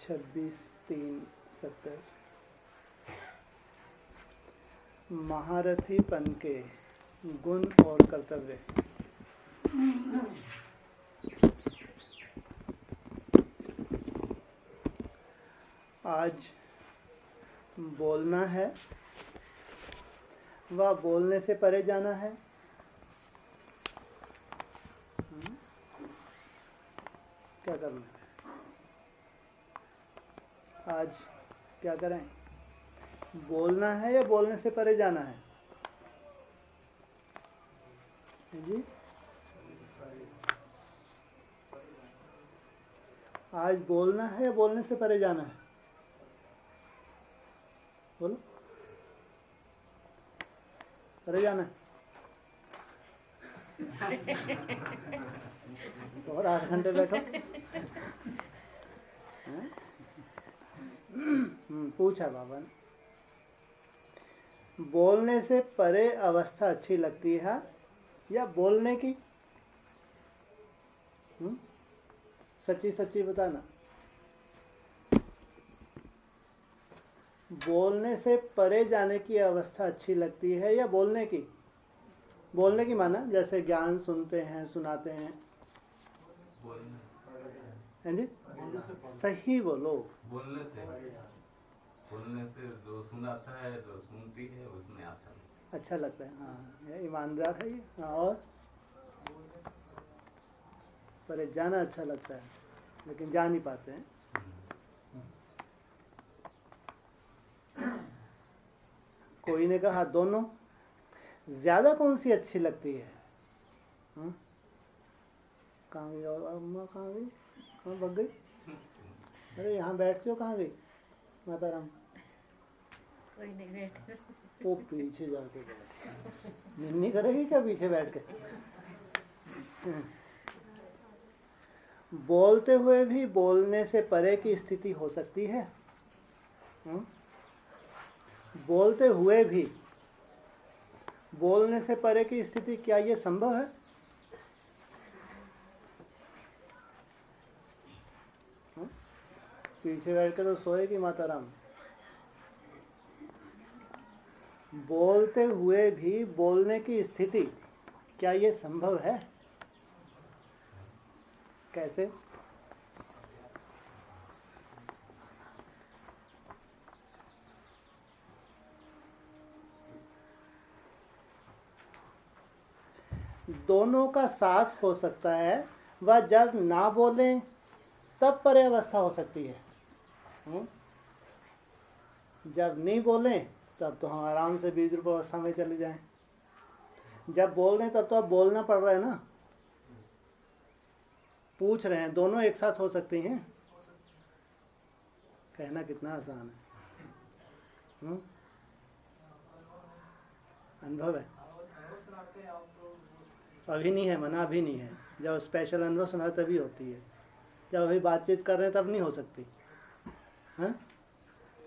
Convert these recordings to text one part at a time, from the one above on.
26/3/70 महारथीपन के गुण और कर्तव्य। आज बोलना है व बोलने से परे जाना है। क्या करना है? आज क्या करें? बोलना है या बोलने से परे जाना है? जी, आज बोलना है या बोलने से परे जाना है? बोलो, परे जाना है तो और 8 घंटे बैठो। पूछा बाबा ने, बोलने से परे अवस्था अच्छी लगती है या बोलने की? सच्ची सच्ची बताना। बोलने से परे जाने की अवस्था अच्छी लगती है या बोलने की? बोलने की माना जैसे ज्ञान सुनते हैं, सुनाते हैं। हैं जी, सही बोलो। बोलने से जो सुनाता है, जो सुनती है, उसमें अच्छा लगता है। हाँ, ये ईमानदार है ये। हाँ, और परे जाना अच्छा लगता है लेकिन जा नहीं पाते हैं। कोई ने कहा दोनों, ज्यादा कौन सी अच्छी लगती है? कहाँ गई और अम्मा? कहाँ गई? कहाँ भाग गई? अरे यहाँ बैठते हो, कहाँ गई माता राम? कोई नहीं बैठे, वो पीछे जाके बैठी। निन्नी करेगी क्या पीछे बैठ के? बोलते हुए भी बोलने से परे की स्थिति हो सकती है। बोलते हुए भी बोलने से परे की स्थिति, क्या ये संभव है? पीछे बैठ के तो सोएगी माता राम। बोलते हुए भी बोलने की स्थिति, क्या ये संभव है? कैसे? दोनों का साथ हो सकता है, वह जब ना बोलें तब परे अवस्था हो सकती है। जब नहीं बोलें तब तो हम आराम से बीज रूप अवस्था में चले जाएं। जब बोल रहे हैं तब तो अब बोलना पड़ रहा है ना। पूछ रहे हैं, दोनों एक साथ हो सकती हैं। कहना कितना आसान है। अनुभव है, अभी नहीं है, मना अभी नहीं है। जब स्पेशल अनुभव सुना तभी होती है। जब अभी बातचीत कर रहे हैं तब नहीं हो सकती। हाँ,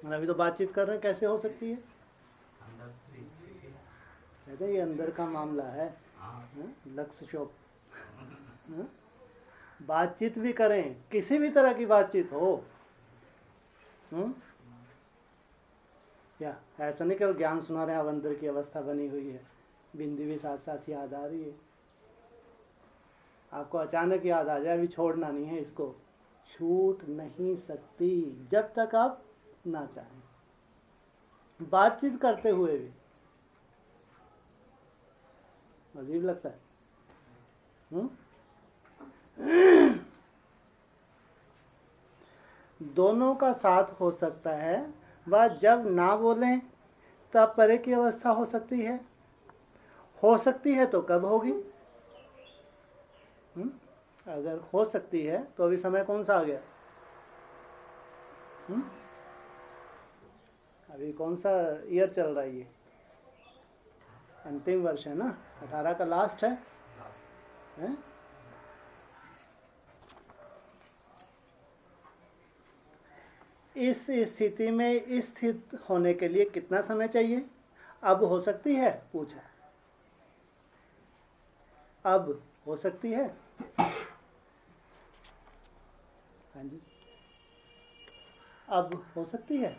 अभी तो बातचीत कर रहे हैं, कैसे हो सकती है? कहते हैं ये अंदर का मामला है। लक्ष्य शोप। बातचीत भी करें, किसी भी तरह की बातचीत हो, या ऐसा नहीं केवल ज्ञान सुना रहे हैं, अब अंदर की अवस्था बनी हुई है, बिंदी भी साथ साथ याद आ रही है। आपको अचानक याद आ जाए, अभी छोड़ना नहीं है इसको। छूट नहीं सकती जब तक आप ना चाहें। बातचीत करते हुए भी अजीब लगता है। दोनों का साथ हो सकता है, वह जब ना बोलें तब परे की अवस्था हो सकती है। हो सकती है तो कब होगी? अगर हो सकती है तो अभी समय कौन सा आ गया? अभी कौन सा ईयर चल रहा है? ये अंतिम वर्ष है ना, 18 का लास्ट है, हैं? इस स्थिति में स्थित होने के लिए कितना समय चाहिए? अब हो सकती है? पूछा, अब हो सकती है? हाँ जी, अब हो सकती है?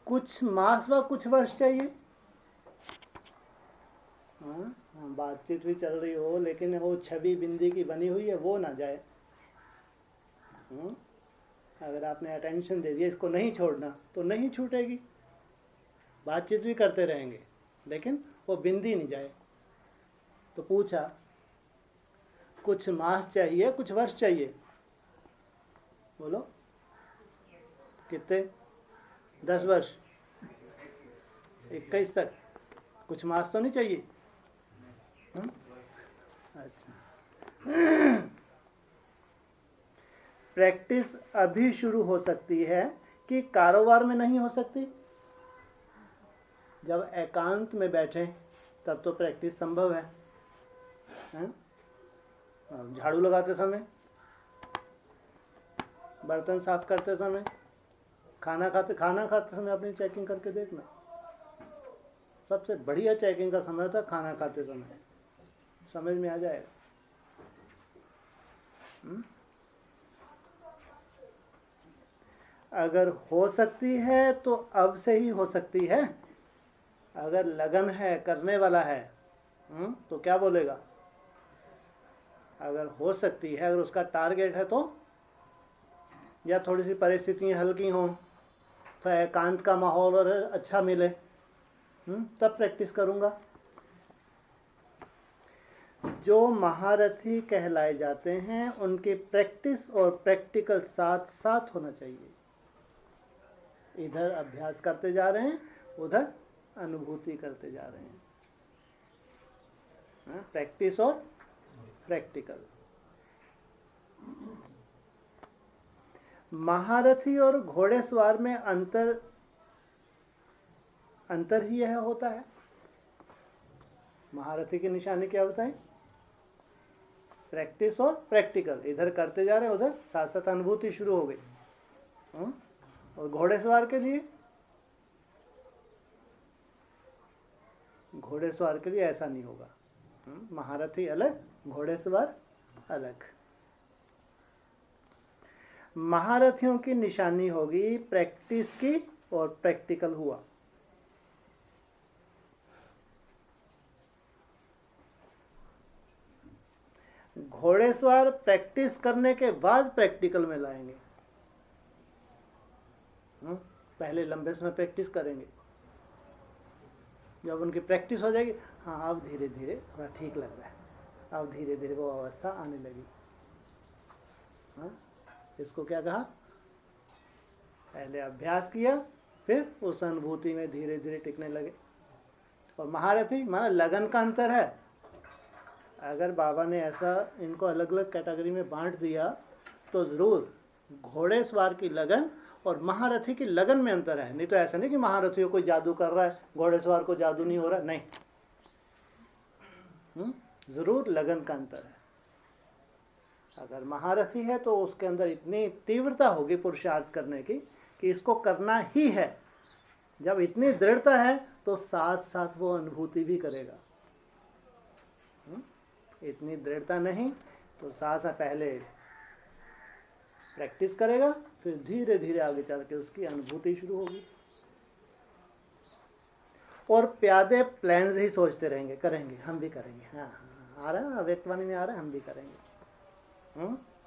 कुछ मास व कुछ वर्ष चाहिए। बातचीत भी चल रही हो लेकिन वो छवि बिंदी की बनी हुई है वो ना जाए। अगर आपने अटेंशन दे दिया इसको नहीं छोड़ना तो नहीं छूटेगी। बातचीत भी करते रहेंगे लेकिन वो बिंदी नहीं जाए। तो पूछा कुछ मास चाहिए कुछ वर्ष चाहिए? बोलो कितने? 10 वर्ष 21 तक कुछ मास तो नहीं चाहिए? अच्छा प्रैक्टिस अभी शुरू हो सकती है कि कारोबार में नहीं हो सकती? जब एकांत में बैठे तब तो प्रैक्टिस संभव है? झाड़ू लगाते समय, बर्तन साफ करते समय, खाना खाते समय अपनी चेकिंग करके देखना। सबसे बढ़िया चेकिंग का समय होता है खाना खाते समय, समझ में आ जाएगा। अगर हो सकती है तो अब से ही हो सकती है। अगर लगन है, करने वाला है, तो क्या बोलेगा? अगर हो सकती है, अगर उसका टारगेट है तो, या थोड़ी सी परिस्थितियां हल्की हों, तो एकांत का माहौल और अच्छा मिले, तब प्रैक्टिस करूंगा। जो महारथी कहलाए जाते हैं उनकी प्रैक्टिस और प्रैक्टिकल साथ साथ होना चाहिए। इधर अभ्यास करते जा रहे हैं, उधर अनुभूति करते जा रहे हैं। प्रैक्टिस और प्रैक्टिकल। महारथी और घोड़ेसवार में अंतर ही यह होता है। महारथी की निशानी क्या बताएं? प्रैक्टिस और प्रैक्टिकल। इधर करते जा रहे हैं, उधर साथ साथ अनुभूति शुरू हो गई। और घोड़ेसवार के लिए, घोड़ेसवार के लिए ऐसा नहीं होगा। महारथी अलग, घोड़ेसवार अलग। महारथियों की निशानी होगी प्रैक्टिस की और प्रैक्टिकल हुआ। घोड़ेसवार प्रैक्टिस करने के बाद प्रैक्टिकल में लाएंगे। पहले लंबे समय प्रैक्टिस करेंगे, जब उनकी प्रैक्टिस हो जाएगी, हाँ अब धीरे धीरे थोड़ा ठीक लग रहा है, अब धीरे धीरे वो अवस्था आने लगी। इसको क्या कहा? पहले अभ्यास किया, फिर उस अनुभूति में धीरे धीरे टिकने लगे। और महारथी माना लगन का अंतर है। अगर बाबा ने ऐसा इनको अलग अलग कैटेगरी में बांट दिया तो जरूर घोड़ेसवार की लगन और महारथी की लगन में अंतर है। नहीं तो ऐसा नहीं कि महारथियों को जादू कर रहा है, घोड़ेसवार को जादू नहीं हो रहा, नहीं। जरूर लगन का अंतर है। अगर महारथी है तो उसके अंदर इतनी तीव्रता होगी पुरुषार्थ करने की कि इसको करना ही है। जब इतनी दृढ़ता है तो साथ साथ वो अनुभूति भी करेगा। इतनी दृढ़ता नहीं तो साथ साथ पहले प्रैक्टिस करेगा, फिर धीरे धीरे आगे चल के उसकी अनुभूति शुरू होगी। और प्यादे प्लान्स ही सोचते रहेंगे, करेंगे, हम भी करेंगे। हाँ आ रहा है व्यक्तवाणी में आ रहा है, हम भी करेंगे।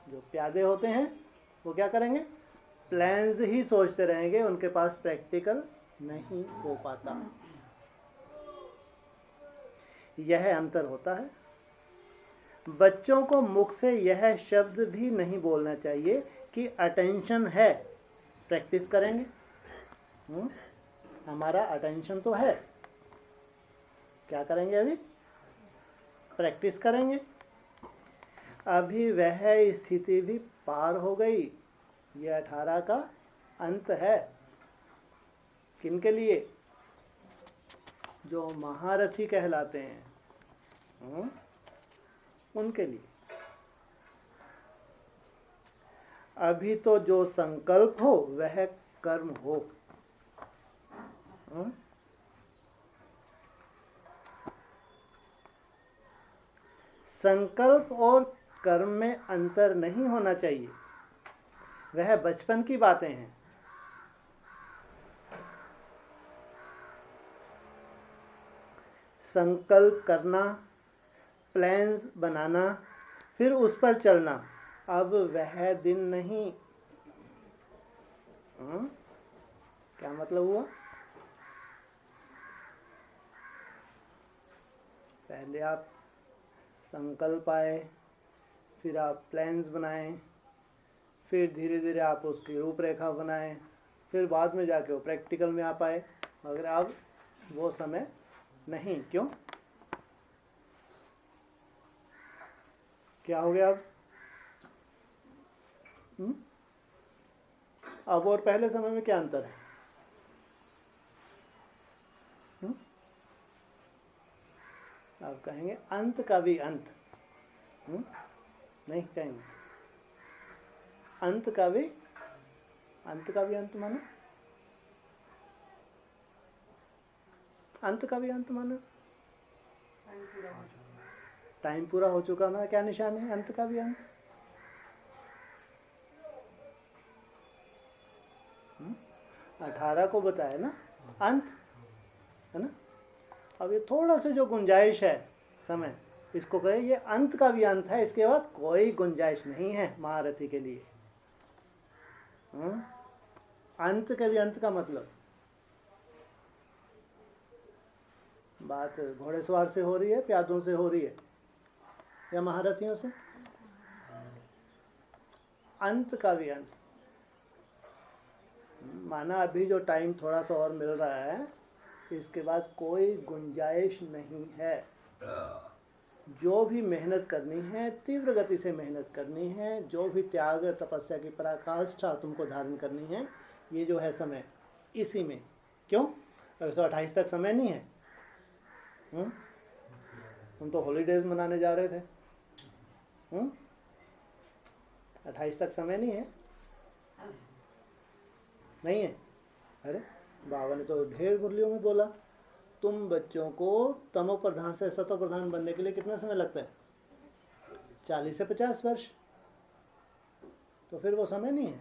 जो प्यादे होते हैं वो क्या करेंगे? प्लान्स ही सोचते रहेंगे, उनके पास प्रैक्टिकल नहीं हो पाता। यह अंतर होता है। बच्चों को मुख से यह शब्द भी नहीं बोलना चाहिए कि अटेंशन है, प्रैक्टिस करेंगे। हमारा अटेंशन तो है, क्या करेंगे? अभी प्रैक्टिस करेंगे। अभी वह स्थिति भी पार हो गई। यह 18 का अंत है। किनके लिए? जो महारथी कहलाते हैं, उनके लिए। अभी तो जो संकल्प हो वह कर्म हो। संकल्प और कर्म में अंतर नहीं होना चाहिए। वह बचपन की बातें हैं। संकल्प करना, प्लान्स बनाना, फिर उस पर चलना, अब वह दिन नहीं। क्या मतलब हुआ? पहले आप संकल्प आए, फिर आप प्लान्स बनाएं, फिर धीरे धीरे आप उसकी रूपरेखा बनाएं, फिर बाद में जाके वो प्रैक्टिकल में आ पाए। मगर अब वो समय नहीं। क्यों? क्या हो गया अब? अब और पहले समय में क्या अंतर है? आप कहेंगे अंत का भी अंत। नहीं कहेंगे अंत का भी अंत माना? अंत का भी अंत माना? टाइम पूरा हो चुका ना, क्या निशान है अंत का भी अंत? 18 को बताया ना अंत, है ना? अब ये थोड़ा सा जो गुंजाइश है समय, इसको कहे ये अंत का भी अंत है, इसके बाद कोई गुंजाइश नहीं है महारथी के लिए। अंत के भी अंत का मतलब बात घोड़ेसवार से हो रही है, प्यादों से हो रही है, या महारथियों से? अंत का भी अंत माना अभी जो टाइम थोड़ा सा और मिल रहा है, इसके बाद कोई गुंजाइश नहीं है। जो भी मेहनत करनी है, तीव्र गति से मेहनत करनी है, जो भी त्याग तपस्या की पराकाष्ठा तुमको धारण करनी है, ये जो है समय इसी में। क्यों? अभी तो 28 तक समय नहीं है। हम तो हॉलीडेज मनाने जा रहे थे। 28 तक समय नहीं है। नहीं है? अरे बाबा ने तो ढेर मुरलियों में बोला, तुम बच्चों को तमो प्रधान से सतो प्रधान बनने के लिए कितना समय लगता है? 40 से 50 वर्ष। तो फिर वो समय नहीं है?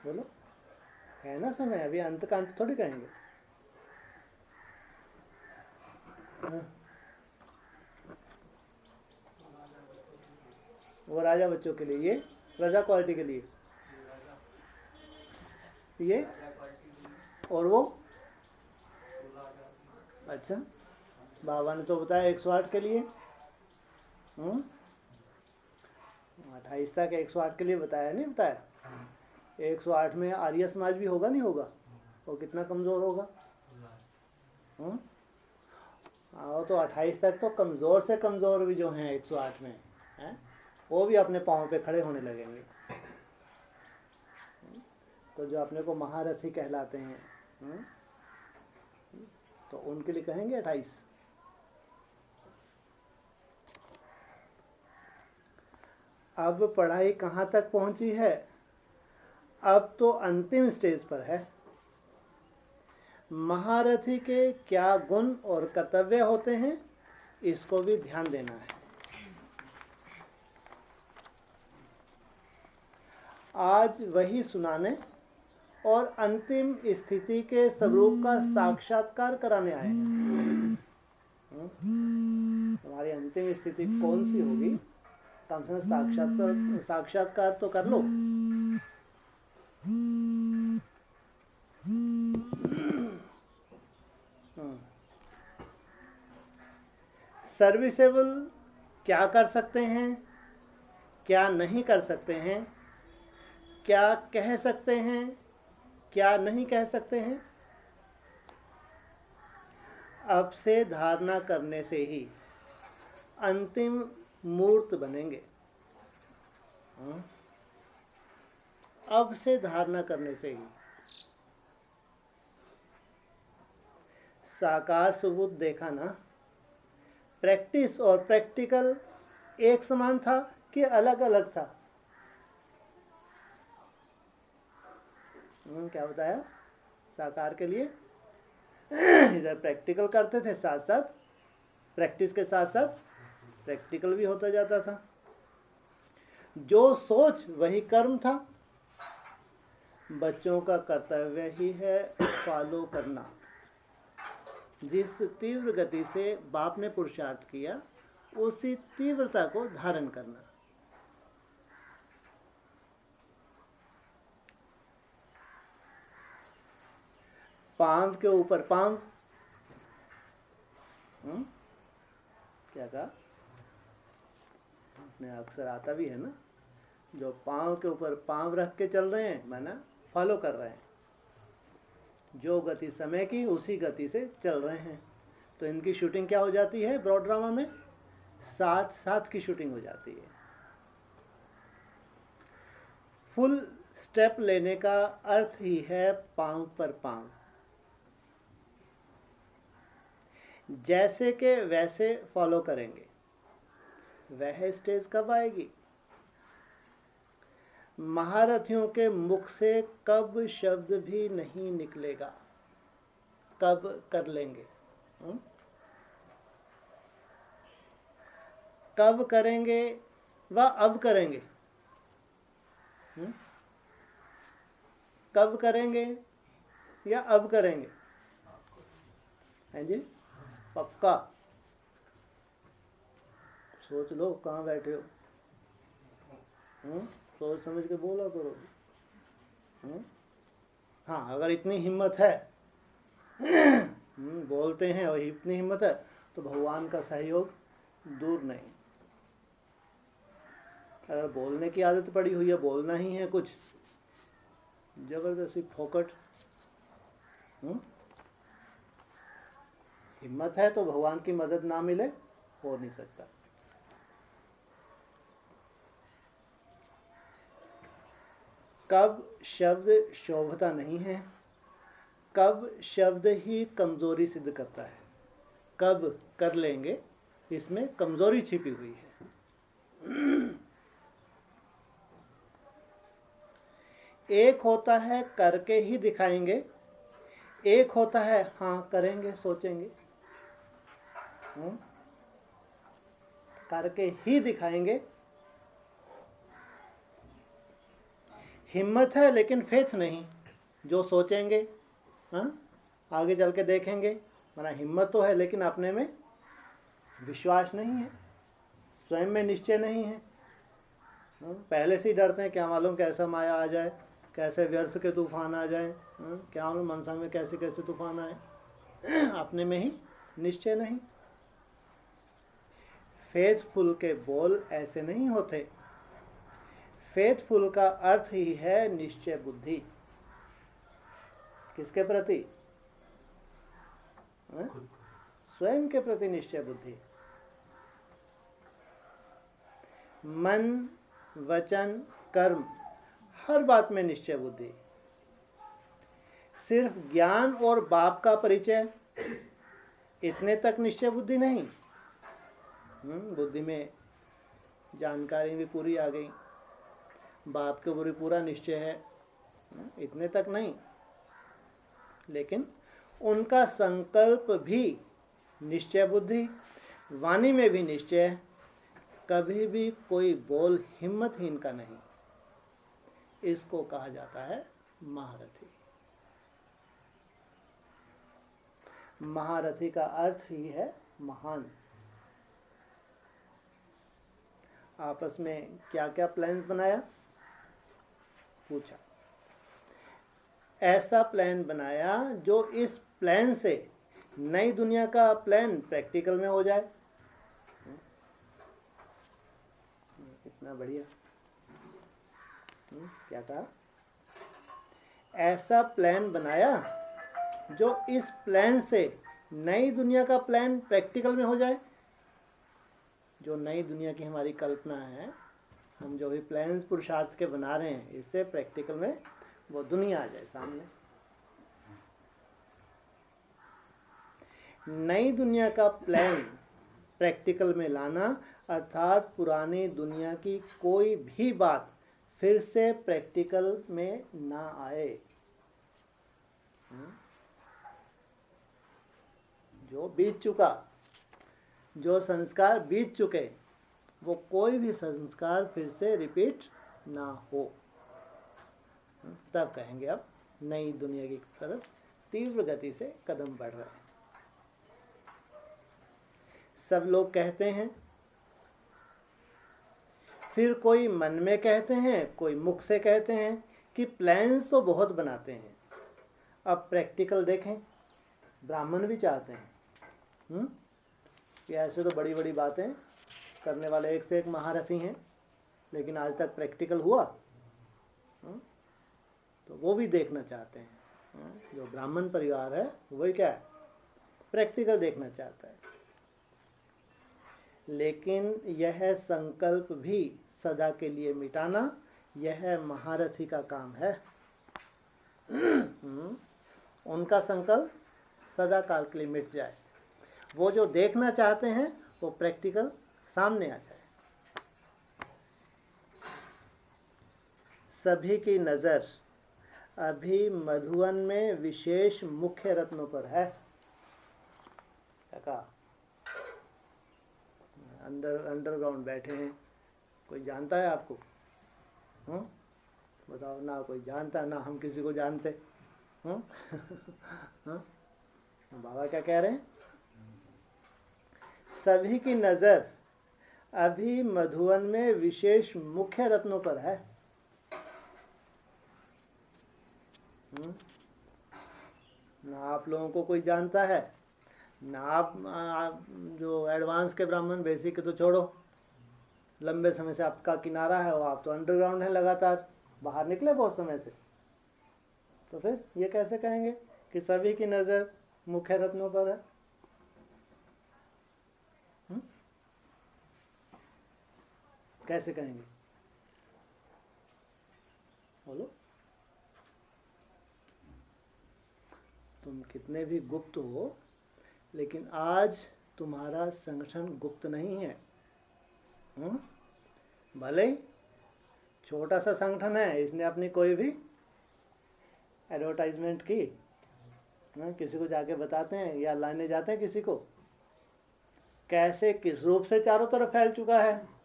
बोलो, है ना समय। अभी अंत का अंत थोड़ी कहेंगे। वो राजा बच्चों के लिए, ये प्रजा क्वालिटी के लिए, ये और वो। अच्छा, बाबा ने तो बताया 108 के लिए। 28 तक 108 के लिए बताया, नहीं बताया? 108 में आर्य समाज भी होगा नहीं होगा? वो कितना कमजोर होगा? और तो 28 तक तो कमजोर से कमजोर भी जो हैं 108 में हैं, वो भी अपने पाँव पे खड़े होने लगेंगे। तो जो अपने को महारथी कहलाते हैं, तो उनके लिए कहेंगे 28। अब पढ़ाई कहाँ तक पहुंची है? अब तो अंतिम स्टेज पर है। महारथी के क्या गुण और कर्तव्य होते हैं, इसको भी ध्यान देना है। आज वही सुनाने और अंतिम स्थिति के स्वरूप का साक्षात्कार कराने आए हैं। हमारी अंतिम स्थिति कौन सी होगी, कम से कम साक्षात्कार तो कर लो। सर्विसेबल क्या कर सकते हैं, क्या नहीं कर सकते हैं, क्या कह सकते हैं, क्या नहीं कह सकते हैं, अब से धारणा करने से ही अंतिम मूर्त बनेंगे। अब से धारणा करने से ही। साकार सबूत देखा ना? प्रैक्टिस और प्रैक्टिकल एक समान था कि अलग अलग था? क्या बताया साकार के लिए? इधर प्रैक्टिकल करते थे, साथ साथ प्रैक्टिस के साथ साथ प्रैक्टिकल भी होता जाता था। जो सोच वही कर्म था। बच्चों का कर्तव्य ही है फॉलो करना। जिस तीव्र गति से बाप ने पुरुषार्थ किया उसी तीव्रता को धारण करना। पांव के ऊपर पांव, क्या कहा अपने अक्सर आता भी है ना, जो पांव के ऊपर पांव रख के चल रहे हैं माना फॉलो कर रहे हैं, जो गति समय की उसी गति से चल रहे हैं। तो इनकी शूटिंग क्या हो जाती है ब्रॉड ड्रामा में, साथ साथ की शूटिंग हो जाती है। फुल स्टेप लेने का अर्थ ही है पांव पर पांव। जैसे के वैसे फॉलो करेंगे। वह स्टेज कब आएगी? महारथियों के मुख से कब शब्द भी नहीं निकलेगा, कब कर लेंगे, कब करेंगे व अब करेंगे, कब करेंगे या अब करेंगे, हैं जी? पक्का सोच लो कहाँ बैठे हो, सोच समझ के बोला करो। हाँ, अगर इतनी हिम्मत है बोलते हैं और इतनी हिम्मत है तो भगवान का सहयोग दूर नहीं। अगर बोलने की आदत पड़ी हुई है, बोलना ही है कुछ जबरदस्ती फोकट, हिम्मत है तो भगवान की मदद ना मिले हो नहीं सकता। कब शब्द शोभता नहीं है, कब शब्द ही कमजोरी सिद्ध करता है, कब कर लेंगे इसमें कमजोरी छिपी हुई है। एक होता है करके ही दिखाएंगे, एक होता है हाँ करेंगे सोचेंगे। करके ही दिखाएंगे, हिम्मत है लेकिन फेथ नहीं। जो सोचेंगे आगे चल के देखेंगे, माना हिम्मत तो है लेकिन अपने में विश्वास नहीं है, स्वयं में निश्चय नहीं है। पहले से ही डरते हैं, क्या मालूम कैसा माया आ जाए, कैसे व्यर्थ के तूफान आ जाए, क्या मालूम मनसा में कैसे कैसे तूफान आए, अपने में ही निश्चय नहीं। फेथफुल के बोल ऐसे नहीं होते। फेथफुल का अर्थ ही है निश्चय बुद्धि। किसके प्रति? स्वयं के प्रति निश्चय बुद्धि। मन वचन कर्म हर बात में निश्चय बुद्धि। सिर्फ ज्ञान और बाप का परिचय, इतने तक निश्चय बुद्धि नहीं। बुद्धि में जानकारी भी पूरी आ गई, बाप के ऊपर पूरा निश्चय है, इतने तक नहीं। लेकिन उनका संकल्प भी निश्चय बुद्धि, वाणी में भी निश्चय, कभी भी कोई बोल हिम्मतहीन का नहीं। इसको कहा जाता है महारथी। महारथी का अर्थ ही है महान। आपस में क्या क्या प्लान बनाया, पूछा। ऐसा प्लान बनाया जो इस प्लान से नई दुनिया का प्लान प्रैक्टिकल में हो जाए। इतना बढ़िया। क्या कहा? ऐसा प्लान बनाया जो इस प्लान से नई दुनिया का प्लान प्रैक्टिकल में हो जाए। जो नई दुनिया की हमारी कल्पना है, हम जो भी प्लान्स पुरुषार्थ के बना रहे हैं, इससे प्रैक्टिकल में वो दुनिया आ जाए सामने। नई दुनिया का प्लान प्रैक्टिकल में लाना अर्थात पुरानी दुनिया की कोई भी बात फिर से प्रैक्टिकल में ना आए। बीत चुका, जो संस्कार बीत चुके, वो कोई भी संस्कार फिर से रिपीट ना हो, तब कहेंगे अब नई दुनिया की तरफ तीव्र गति से कदम बढ़ रहे हैं। सब लोग कहते हैं, फिर कोई मन में कहते हैं, कोई मुख से कहते हैं कि प्लान्स तो बहुत बनाते हैं, अब प्रैक्टिकल देखें। ब्राह्मण भी चाहते हैं कि ऐसे तो बड़ी बड़ी बातें करने वाले एक से एक महारथी हैं, लेकिन आज तक प्रैक्टिकल हुआ? तो वो भी देखना चाहते हैं। जो ब्राह्मण परिवार है वही क्या है, प्रैक्टिकल देखना चाहता है। लेकिन यह संकल्प भी सदा के लिए मिटाना, यह महारथी का काम है। उनका संकल्प सदा काल के लिए मिट जाए, वो जो देखना चाहते हैं वो प्रैक्टिकल सामने आ जाए। सभी की नज़र अभी मधुवन में विशेष मुख्य रत्नों पर है। क्या कहा? अंडरग्राउंड बैठे हैं, कोई जानता है आपको? बताओ ना, कोई जानता ना हम किसी को जानते। बाबा क्या कह रहे हैं? सभी की नजर अभी मधुवन में विशेष मुख्य रत्नों पर है। ना आप लोगों को कोई जानता है, ना आप जो एडवांस के ब्राह्मण, बेसिक के तो छोड़ो, लंबे समय से आपका किनारा है, वो आप तो अंडरग्राउंड है, लगातार बाहर निकले बहुत समय से। तो फिर ये कैसे कहेंगे कि सभी की नज़र मुख्य रत्नों पर है? कैसे कहेंगे? बोलो। तुम कितने भी गुप्त हो, लेकिन आज तुम्हारा संगठन गुप्त नहीं है। भले ही छोटा सा संगठन है, इसने अपनी कोई भी एडवर्टाइजमेंट की, किसी को जाके बताते हैं या लाने जाते हैं किसी को, कैसे किस रूप से चारों तरफ फैल चुका है।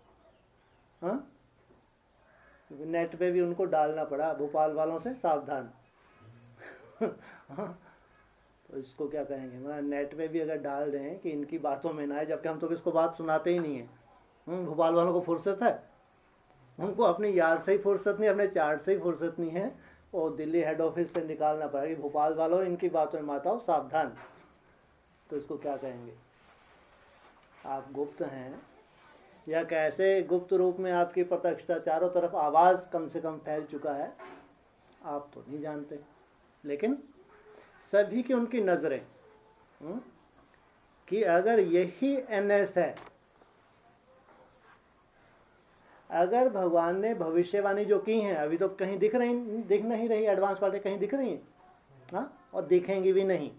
नेट पे भी उनको डालना पड़ा, भोपाल वालों से सावधान। तो इसको क्या कहेंगे? मतलब नेट पे भी अगर डाल दें कि इनकी बातों में ना है, जबकि हम तो किसको बात सुनाते ही नहीं है। भोपाल वालों को फुर्सत है, उनको अपनी याद से ही फुर्सत नहीं, अपने चार्ट से ही फुर्सत नहीं है, और दिल्ली हेड ऑफिस से निकालना पड़ेगा कि भोपाल वालों इनकी बातों में मत आओ, सावधान। तो इसको क्या कहेंगे? आप गुप्त हैं, या कैसे गुप्त रूप में आपकी प्रत्यक्षता चारों तरफ आवाज़ कम से कम फैल चुका है, आप तो नहीं जानते। लेकिन सभी की उनकी नजरें कि अगर यही एनएस है, अगर भगवान ने भविष्यवाणी जो की हैं अभी तो कहीं दिख नहीं रही, एडवांस पार्टी कहीं दिख रही हैं, और दिखेंगी भी नहीं,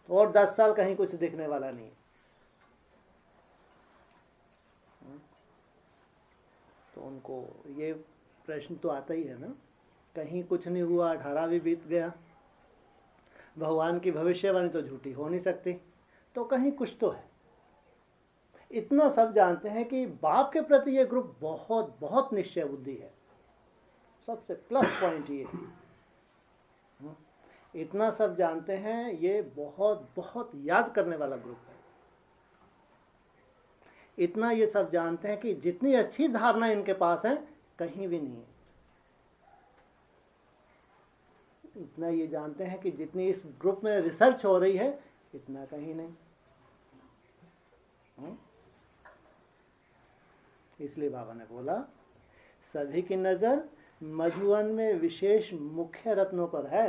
और 10 साल कहीं कुछ दिखने वाला नहीं। तो उनको ये प्रश्न तो आता ही है ना, कहीं कुछ नहीं हुआ, 18 भी बीत गया, भगवान की भविष्यवाणी तो झूठी हो नहीं सकती, तो कहीं कुछ तो है। इतना सब जानते हैं कि बाप के प्रति ये ग्रुप बहुत बहुत निश्चय बुद्धि है, सबसे प्लस पॉइंट ये है। इतना सब जानते हैं, ये बहुत बहुत याद करने वाला ग्रुप है। इतना ये सब जानते हैं कि जितनी अच्छी धारणा इनके पास है कहीं भी नहीं है। इतना ये जानते हैं कि जितनी इस ग्रुप में रिसर्च हो रही है इतना कहीं नहीं। इसलिए बाबा ने बोला सभी की नजर मधुवन में विशेष मुख्य रत्नों पर है।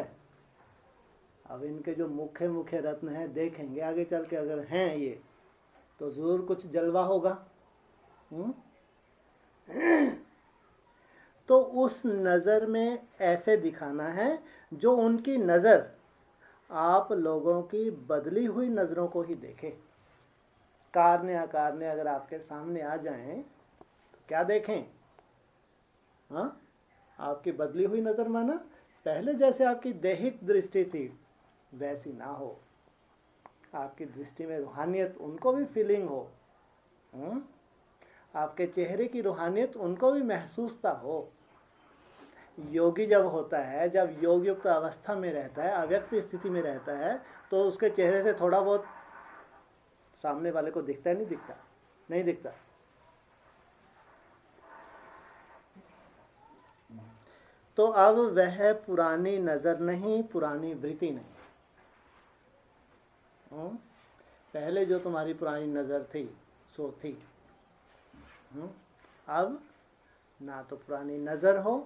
अब इनके जो मुख्य मुख्य रत्न हैं देखेंगे आगे चल के, अगर हैं ये तो जरूर कुछ जलवा होगा। तो उस नज़र में ऐसे दिखाना है जो उनकी नज़र आप लोगों की बदली हुई नज़रों को ही देखे। कारने अकारने अगर आपके सामने आ जाएं तो क्या देखें? आपकी बदली हुई नज़र माना पहले जैसे आपकी दैहिक दृष्टि थी वैसी ना हो, आपकी दृष्टि में रूहानियत उनको भी फीलिंग हो, आपके चेहरे की रूहानियत उनको भी महसूसता हो। योगी जब होता है, जब योग युक्त अवस्था में रहता है, अव्यक्त स्थिति में रहता है, तो उसके चेहरे से थोड़ा बहुत सामने वाले को दिखता है, नहीं दिखता? नहीं दिखता। तो अब वह पुरानी नजर नहीं, पुरानी वृत्ति नहीं। पहले जो तुम्हारी पुरानी नजर थी सो थी। अब ना तो पुरानी नजर हो,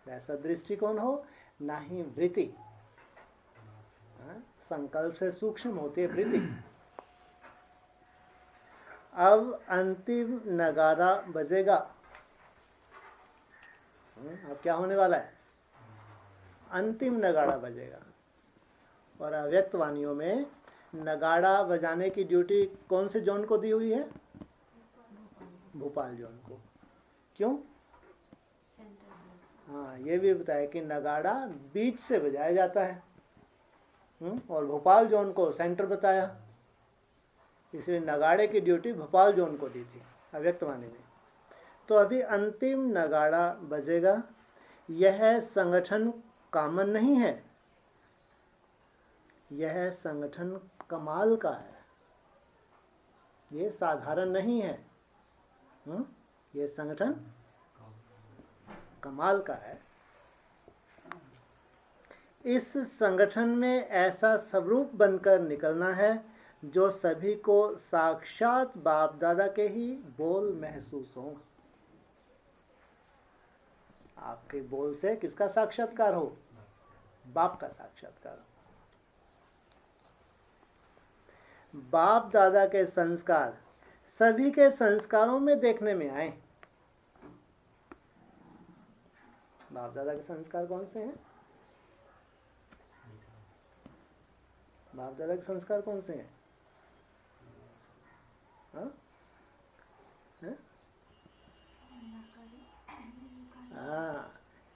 वैसा दृष्टिकोण हो, ना ही वृत्ति। संकल्प से सूक्ष्म होती है वृत्ति। अब अंतिम नगारा बजेगा। अब क्या होने वाला है? अंतिम नगाड़ा बजेगा। और अव्यक्त वाणियों में नगाड़ा बजाने की ड्यूटी कौन से जोन को दी हुई है? भोपाल जोन को। क्यों? हाँ, ये भी बताया कि नगाड़ा बीच से बजाया जाता है। और भोपाल जोन को सेंटर बताया, इसलिए नगाड़े की ड्यूटी भोपाल जोन को दी थी अव्यक्त वाणी में। तो अभी अंतिम नगाड़ा बजेगा। यह संगठन कॉमन नहीं है, यह संगठन कमाल का है। ये साधारण नहीं है, ये संगठन कमाल का है। इस संगठन में ऐसा स्वरूप बनकर निकलना है जो सभी को साक्षात बाप दादा के ही बोल महसूस हों। आपके बोल से किसका साक्षात्कार हो? बाप का साक्षात्कार हो। बाप दादा के संस्कार सभी के संस्कारों में देखने में आए। बाप दादा के संस्कार कौन से हैं? बाप दादा के संस्कार कौन से हैं?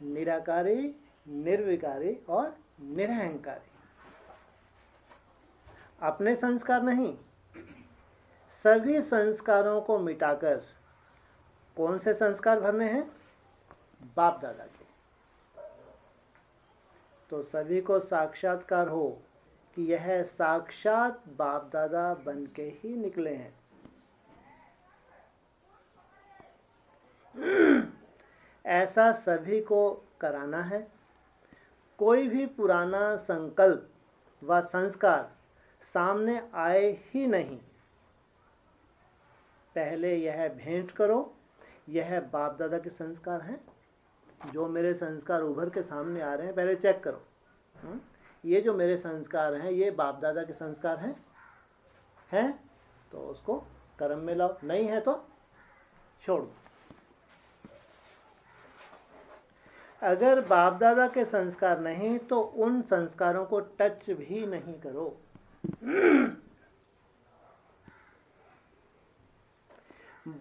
निराकारी, निर्विकारी और निरहंकारी। अपने संस्कार नहीं, सभी संस्कारों को मिटाकर कौन से संस्कार भरने हैं? बाप दादा के। तो सभी को साक्षात्कार हो कि यह साक्षात बाप दादा बन के ही निकले हैं। ऐसा सभी को कराना है। कोई भी पुराना संकल्प व संस्कार सामने आए ही नहीं। पहले यह भेंट करो, यह बाप दादा के संस्कार हैं। जो मेरे संस्कार उभर के सामने आ रहे हैं, पहले चेक करो। ये जो मेरे संस्कार हैं, ये बाप दादा के संस्कार हैं तो उसको कर्म में लाओ, नहीं है तो छोड़ दो। अगर बाप दादा के संस्कार नहीं तो उन संस्कारों को टच भी नहीं करो।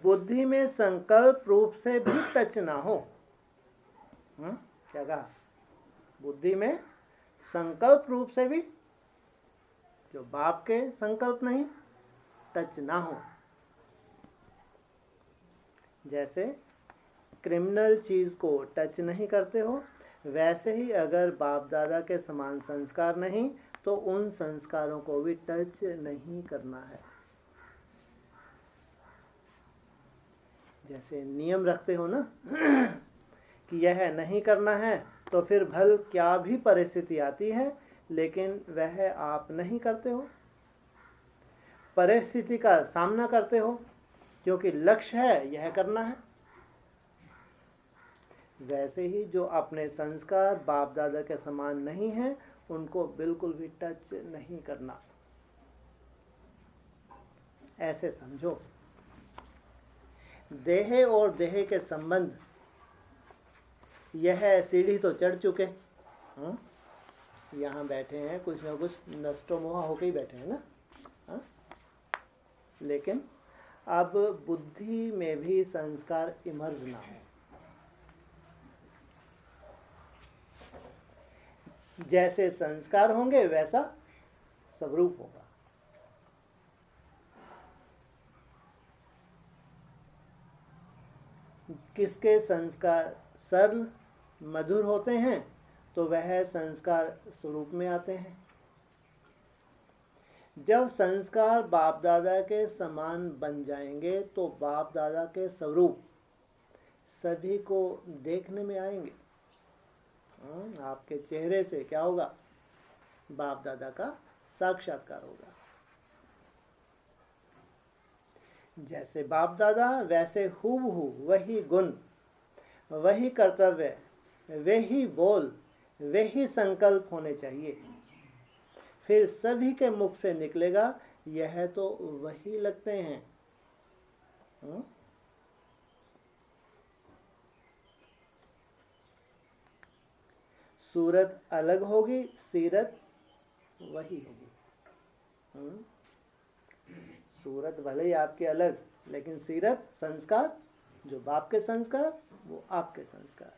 बुद्धि में संकल्प रूप से भी टच ना हो। क्या कहा? बुद्धि में संकल्प रूप से भी, जो बाप के संकल्प नहीं, टच ना हो। जैसे क्रिमिनल चीज को टच नहीं करते हो, वैसे ही अगर बाप दादा के समान संस्कार नहीं तो उन संस्कारों को भी टच नहीं करना है। जैसे नियम रखते हो ना कि यह नहीं करना है, तो फिर भल क्या भी परिस्थिति आती है लेकिन वह आप नहीं करते हो। परिस्थिति का सामना करते हो क्योंकि लक्ष्य है यह करना है। वैसे ही जो अपने संस्कार बाप दादा के समान नहीं है, उनको बिल्कुल भी टच नहीं करना। ऐसे समझो। देह और देह के संबंध, यह सीढ़ी तो चढ़ चुके, यहाँ बैठे हैं, कुछ ना कुछ नष्टो मोहा होके ही बैठे हैं ना। लेकिन अब बुद्धि में भी संस्कार इमर्ज ना हो। जैसे संस्कार होंगे वैसा स्वरूप होगा। किसके संस्कार सरल मधुर होते हैं तो वह संस्कार स्वरूप में आते हैं। जब संस्कार बाप दादा के समान बन जाएंगे तो बाप दादा के स्वरूप सभी को देखने में आएंगे। आपके चेहरे से क्या होगा? बाप दादा का साक्षात्कार होगा। जैसे बाप दादा वैसे हूबहू वही गुण, वही कर्तव्य, वही बोल, वही संकल्प होने चाहिए। फिर सभी के मुख से निकलेगा यह तो वही लगते हैं। सूरत अलग होगी, सीरत वही होगी। सूरत भले ही आपके अलग, लेकिन सीरत संस्कार, जो बाप के संस्कार वो आपके संस्कार।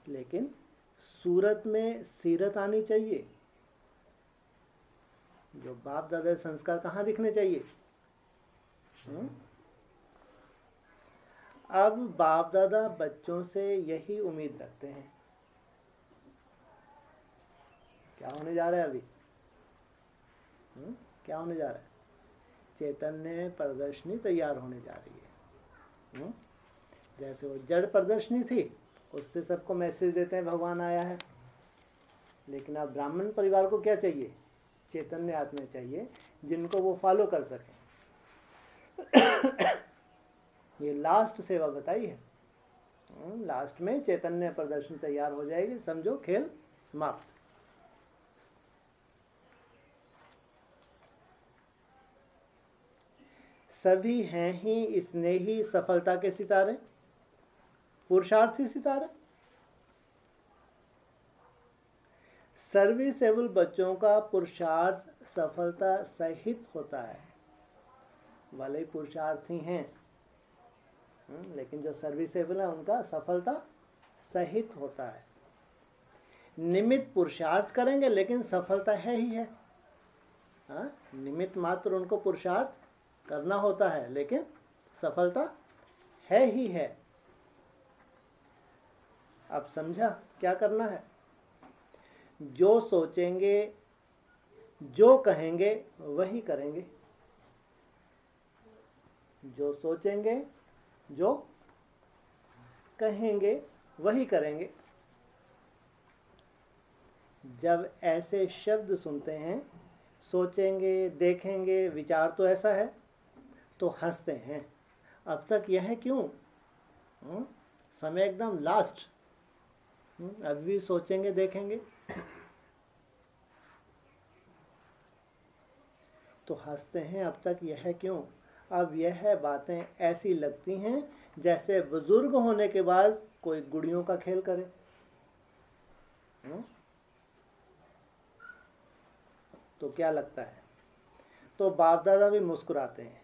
लेकिन सूरत में सीरत आनी चाहिए। जो बाप दादा संस्कार कहाँ दिखने चाहिए? अब बाप दादा बच्चों से यही उम्मीद रखते हैं। क्या होने जा रहा है अभी? क्या होने जा रहा है? चैतन्य प्रदर्शनी तैयार होने जा रही है। जैसे वो जड़ प्रदर्शनी थी, उससे सबको मैसेज देते हैं भगवान आया है। लेकिन अब ब्राह्मण परिवार को क्या चाहिए? चैतन्य आत्मा चाहिए जिनको वो फॉलो कर सकें। ये लास्ट सेवा बताई है। लास्ट में चैतन्य प्रदर्शन तैयार हो जाएगी, समझो खेल समाप्त। सभी हैं ही स्नेही सफलता के सितारे, पुरुषार्थी सितारे। सर्विसेबल बच्चों का पुरुषार्थ सफलता सहित होता है। भले ही पुरुषार्थी हैं, लेकिन जो सर्विसेबल है उनका सफलता सहित होता है। निमित्त पुरुषार्थ करेंगे लेकिन सफलता है ही है। निमित्त मात्र उनको पुरुषार्थ करना होता है, लेकिन सफलता है ही है। अब समझा क्या करना है? जो सोचेंगे, जो कहेंगे वही करेंगे। जो सोचेंगे, जो कहेंगे वही करेंगे। जब ऐसे शब्द सुनते हैं, सोचेंगे, देखेंगे, विचार तो ऐसा है, तो हंसते हैं। अब तक यह क्यों? समय एकदम लास्ट। अभी भी सोचेंगे, देखेंगे तो हंसते हैं। अब तक यह क्यों? अब यह बातें ऐसी लगती हैं जैसे बुजुर्ग होने के बाद कोई गुड़ियों का खेल करे। तो क्या लगता है? तो बाप दादा भी मुस्कुराते हैं।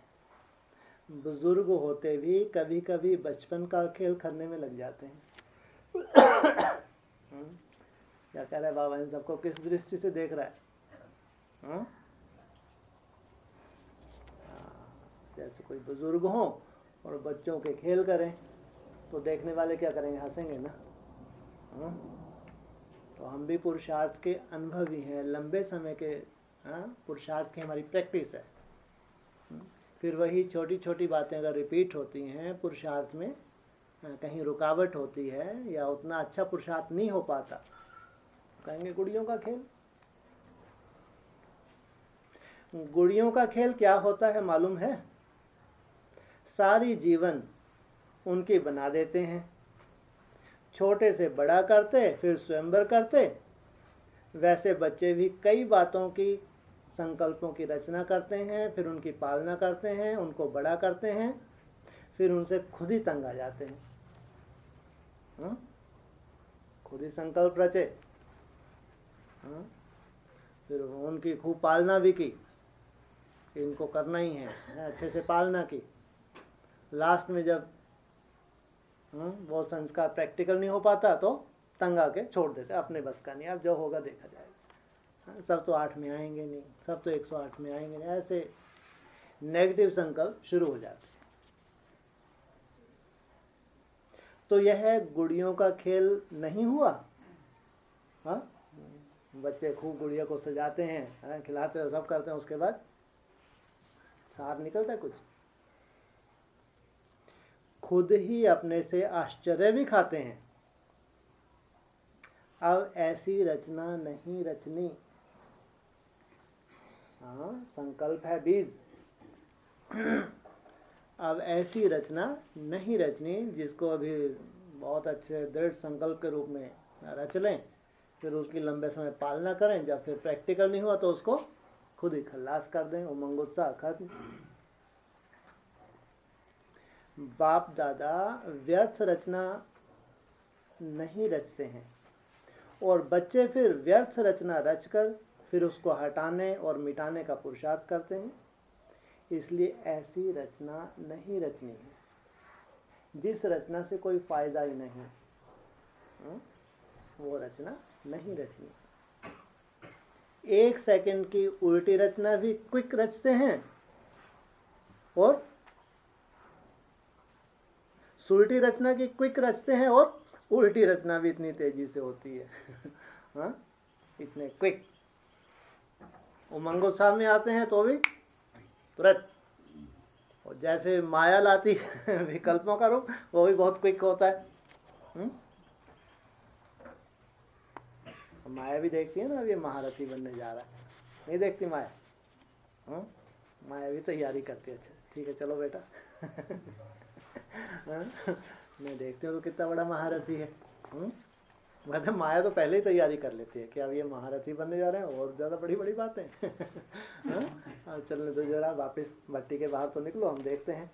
बुजुर्ग होते भी कभी कभी बचपन का खेल करने में लग जाते हैं। क्या कह रहा है बाबा? इन सबको किस दृष्टि से देख रहा है? जैसे कोई बुजुर्ग हो और बच्चों के खेल करें तो देखने वाले क्या करेंगे? हंसेंगे ना। तो हम भी पुरुषार्थ के अनुभवी हैं, लंबे समय के पुरुषार्थ की हमारी प्रैक्टिस है। फिर वही छोटी छोटी बातें अगर रिपीट होती हैं, पुरुषार्थ में कहीं रुकावट होती है या उतना अच्छा पुरुषार्थ नहीं हो पाता, कहेंगे गुड़ियों का खेल। गुड़ियों का खेल क्या होता है मालूम है? सारी जीवन उनकी बना देते हैं, छोटे से बड़ा करते, फिर स्वयंवर करते। वैसे बच्चे भी कई बातों की, संकल्पों की रचना करते हैं, फिर उनकी पालना करते हैं, उनको बड़ा करते हैं, फिर उनसे खुद ही तंग आ जाते हैं। खुद ही संकल्प रचे, फिर उनकी खूब पालना भी की, इनको करना ही है, अच्छे से पालना की। लास्ट में जब वो संस्कार प्रैक्टिकल नहीं हो पाता तो तंग आके छोड़ देते, अपने बस का नहीं, अब जो होगा देखा जाएगा। सब तो 8 में आएंगे नहीं, सब तो 108 में आएंगे नहीं। ऐसे नेगेटिव संकल्प शुरू हो जाते हैं। तो यह गुड़ियों का खेल नहीं हुआ। हाँ, बच्चे खूब गुड़िया को सजाते हैं, खिलाते हैं, सब करते हैं, उसके बाद सार निकलता है कुछ। खुद ही अपने से आश्चर्य भी खाते हैं। अब ऐसी रचना नहीं रचनी। हाँ, संकल्प है बीज। अब ऐसी रचना नहीं रचनी जिसको अभी बहुत अच्छे दृढ़ संकल्प के रूप में रच लें, फिर उसकी लंबे समय पालना करें, जब फिर प्रैक्टिकल नहीं हुआ तो उसको खुद ही खल्लास कर दें, उमंग उत्साह खत्म। बाप दादा व्यर्थ रचना नहीं रचते हैं और बच्चे फिर व्यर्थ रचना रचकर फिर उसको हटाने और मिटाने का पुरुषार्थ करते हैं। इसलिए ऐसी रचना नहीं रचनी है जिस रचना से कोई फायदा ही नहीं, वो रचना नहीं रचनी। 1 सेकंड की उल्टी रचना भी क्विक रचते हैं और सुलटी रचना की क्विक रचते हैं और उल्टी रचना भी इतनी तेजी से होती है। हाँ, इतने क्विक। उमंग उत्साह में आते हैं तो भी तुरंत, और जैसे माया लाती है विकल्पों का रूप, वो भी बहुत क्विक होता है। माया भी देखती है ना, अब ये महारथी बनने जा रहा है, नहीं देखती माया? माया भी तैयारी करती है। अच्छा ठीक है, चलो बेटा। मैं देखती हूँ तो कितना बड़ा महारथी है। मतलब माया तो पहले ही तैयारी कर लेती है कि अब ये महारथी बनने जा रहे हैं, और ज़्यादा बड़ी बड़ी बातें। चलने दो जरा, वापस भट्टी के बाहर तो निकलो, हम देखते हैं।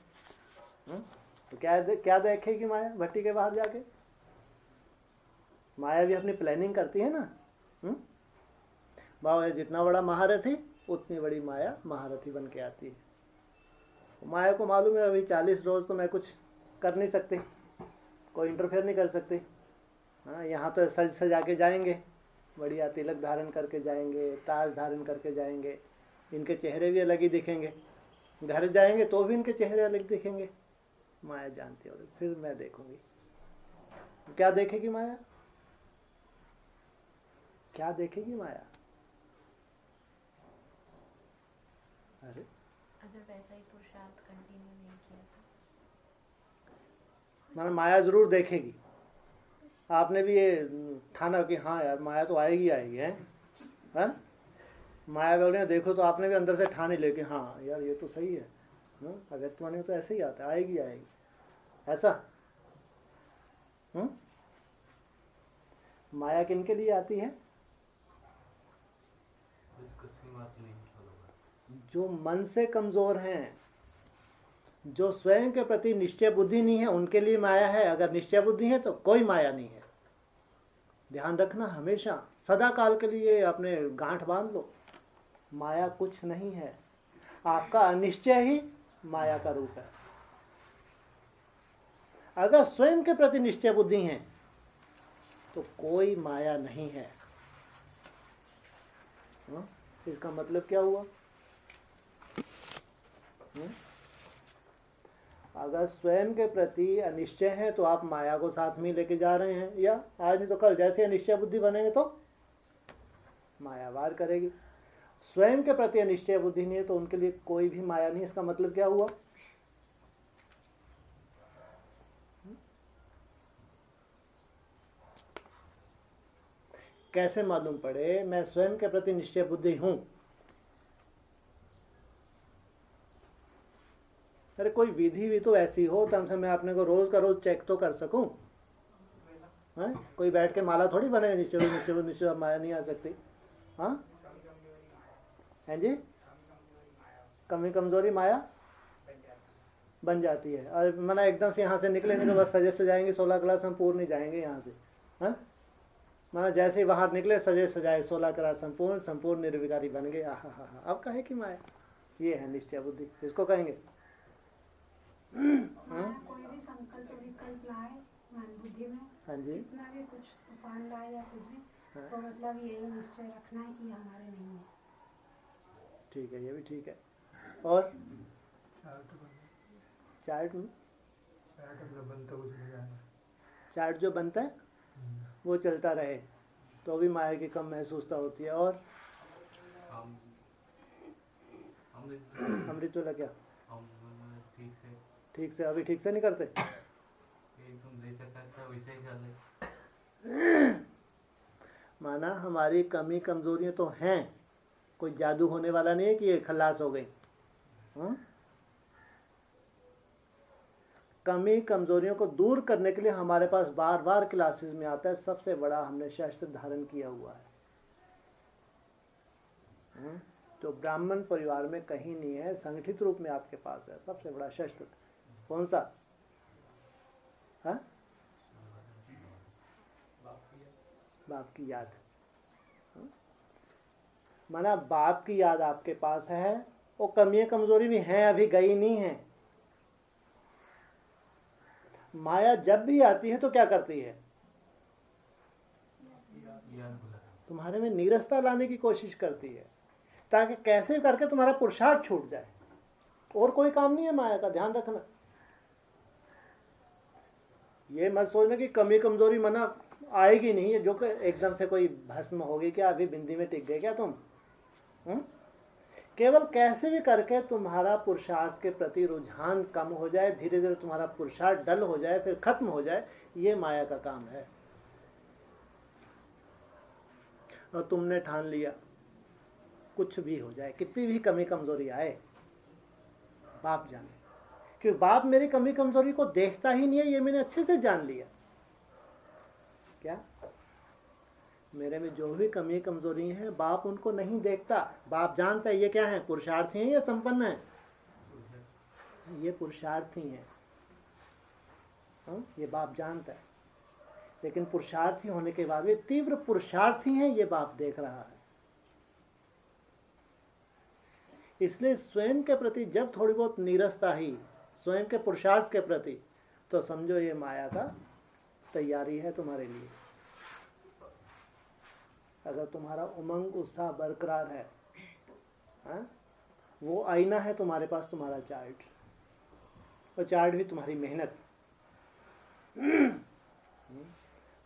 तो क्या देखेगी माया भट्टी के बाहर जाके? माया भी अपनी प्लानिंग करती है ना। बाबा जितना बड़ा महारथी उतनी बड़ी माया महारथी बन के आती है। माया को मालूम है अभी 40 रोज तो मैं कुछ कर नहीं सकती, कोई इंटरफेयर नहीं कर सकती। हाँ, यहाँ तो सज सजा के जाएंगे, बढ़िया तिलक धारण करके जाएंगे, ताज धारण करके जाएंगे, इनके चेहरे भी अलग ही दिखेंगे। घर जाएंगे तो भी इनके चेहरे अलग दिखेंगे। माया जानती है। फिर मैं देखूंगी, क्या देखेगी माया? क्या देखेगी माया? अरे अगर वैसा ही पुरुषार्थ कंटिन्यू नहीं किया तो माना माया जरूर देखेगी। आपने भी ये ठाना कि हाँ यार माया तो आएगी आएगी है। हाँ? माया बोल रहे हैं देखो, तो आपने भी अंदर से ठाने ले कि हाँ यार ये तो सही है। अव्यक्त माने तो ऐसे ही आता है, आएगी आएगी ऐसा। माया किनके लिए आती है? जो मन से कमजोर हैं, जो स्वयं के प्रति निश्चय बुद्धि नहीं है, उनके लिए माया है। अगर निश्चय बुद्धि है तो कोई माया नहीं है। ध्यान रखना, हमेशा सदा काल के लिए अपने गांठ बांध लो, माया कुछ नहीं है। आपका अनिश्चय ही माया का रूप है। अगर स्वयं के प्रति निश्चय बुद्धि है तो कोई माया नहीं है। इसका मतलब क्या हुआ? अगर स्वयं के प्रति अनिश्चय है तो आप माया को साथ में लेके जा रहे हैं, या आज नहीं तो कल जैसे अनिश्चय बुद्धि बनेंगे तो माया वार करेगी। स्वयं के प्रति अनिश्चय बुद्धि नहीं है तो उनके लिए कोई भी माया नहीं। इसका मतलब क्या हुआ? कैसे मालूम पड़े मैं स्वयं के प्रति निश्चय बुद्धि हूं? अरे कोई विधि भी तो ऐसी हो तब से मैं अपने को रोज का रोज चेक तो कर सकूं। कोई बैठ के माला थोड़ी बने निश्चय माया नहीं आ सकती। हाँ हैं जी, कमी कमजोरी माया बन जाती है। और मना एकदम से यहाँ से निकलेंगे तो बस सजे सजाएंगे 16 क्लास हम पूर्ण नहीं जाएंगे यहाँ से। हाँ, माना जैसे ही बाहर निकले सजे सजाए 16 क्लास संपूर्ण निर्विकारी बन गए। अब कहे कि माया, ये है निश्चय बुद्धि, इसको कहेंगे। कोई भी संकल्प विकल्प लाए मन बुद्धि में, हाँ जी, इतना भी कुछ तूफान लाए या कुछ भी, तो मतलब यही निश्चय रखना है कि हमारे नहीं है। ठीक है, ये भी ठीक है। और चार्ट बनता कुछ नहीं है। चार्ट जो बनता है वो चलता रहे तो भी माया की कम महसूसता होती है। और हम अमृत वाला क्या हम ठीक से अभी ठीक से नहीं करते। एकदम जैसा करता है वैसे ही चल रहे। माना हमारी कमी कमजोरियां तो हैं, कोई जादू होने वाला नहीं है कि ये खलास हो गई। कमी कमजोरियों को दूर करने के लिए हमारे पास बार बार क्लासेस में आता है। सबसे बड़ा हमने शस्त्र धारण किया हुआ है। तो ब्राह्मण परिवार में कहीं नहीं है, संगठित रूप में आपके पास है सबसे बड़ा शस्त्र। कौन सा? हाँ? बाप की याद। माना बाप की याद आपके पास है, वो कमियां कमजोरी भी हैं, अभी गई नहीं है। माया जब भी आती है तो क्या करती है? तुम्हारे में नीरसता लाने की कोशिश करती है, ताकि कैसे करके तुम्हारा पुरुषार्थ छूट जाए। और कोई काम नहीं है माया का, ध्यान रखना। ये मत सोचना कि कमी कमजोरी मना आएगी नहीं है, जो कि एकदम से कोई भस्म होगी क्या, अभी बिंदी में टिक गए क्या तुम? केवल कैसे भी करके तुम्हारा पुरुषार्थ के प्रति रुझान कम हो जाए, धीरे धीरे तुम्हारा पुरुषार्थ डल हो जाए, फिर खत्म हो जाए, ये माया का काम है। और तुमने ठान लिया कुछ भी हो जाए, कितनी भी कमी कमजोरी आए, बाप जाने, क्योंकि बाप मेरी कमी कमजोरी को देखता ही नहीं है, ये मैंने अच्छे से जान लिया। क्या मेरे में जो भी कमी कमजोरी है बाप उनको नहीं देखता। बाप जानता है ये क्या है, पुरुषार्थी हैं या संपन्न है? ये पुरुषार्थी हैं। ये बाप जानता है, लेकिन पुरुषार्थी होने के बाद भी तीव्र पुरुषार्थी हैं, ये बाप देख रहा है। इसलिए स्वयं के प्रति जब थोड़ी बहुत नीरसता ही स्वयं के पुरुषार्थ के प्रति, तो समझो ये माया का तैयारी है तुम्हारे लिए। अगर तुम्हारा उमंग उत्साह बरकरार है, वो आईना है तुम्हारे पास, तुम्हारा चार्ट, वो चार्ट भी तुम्हारी मेहनत।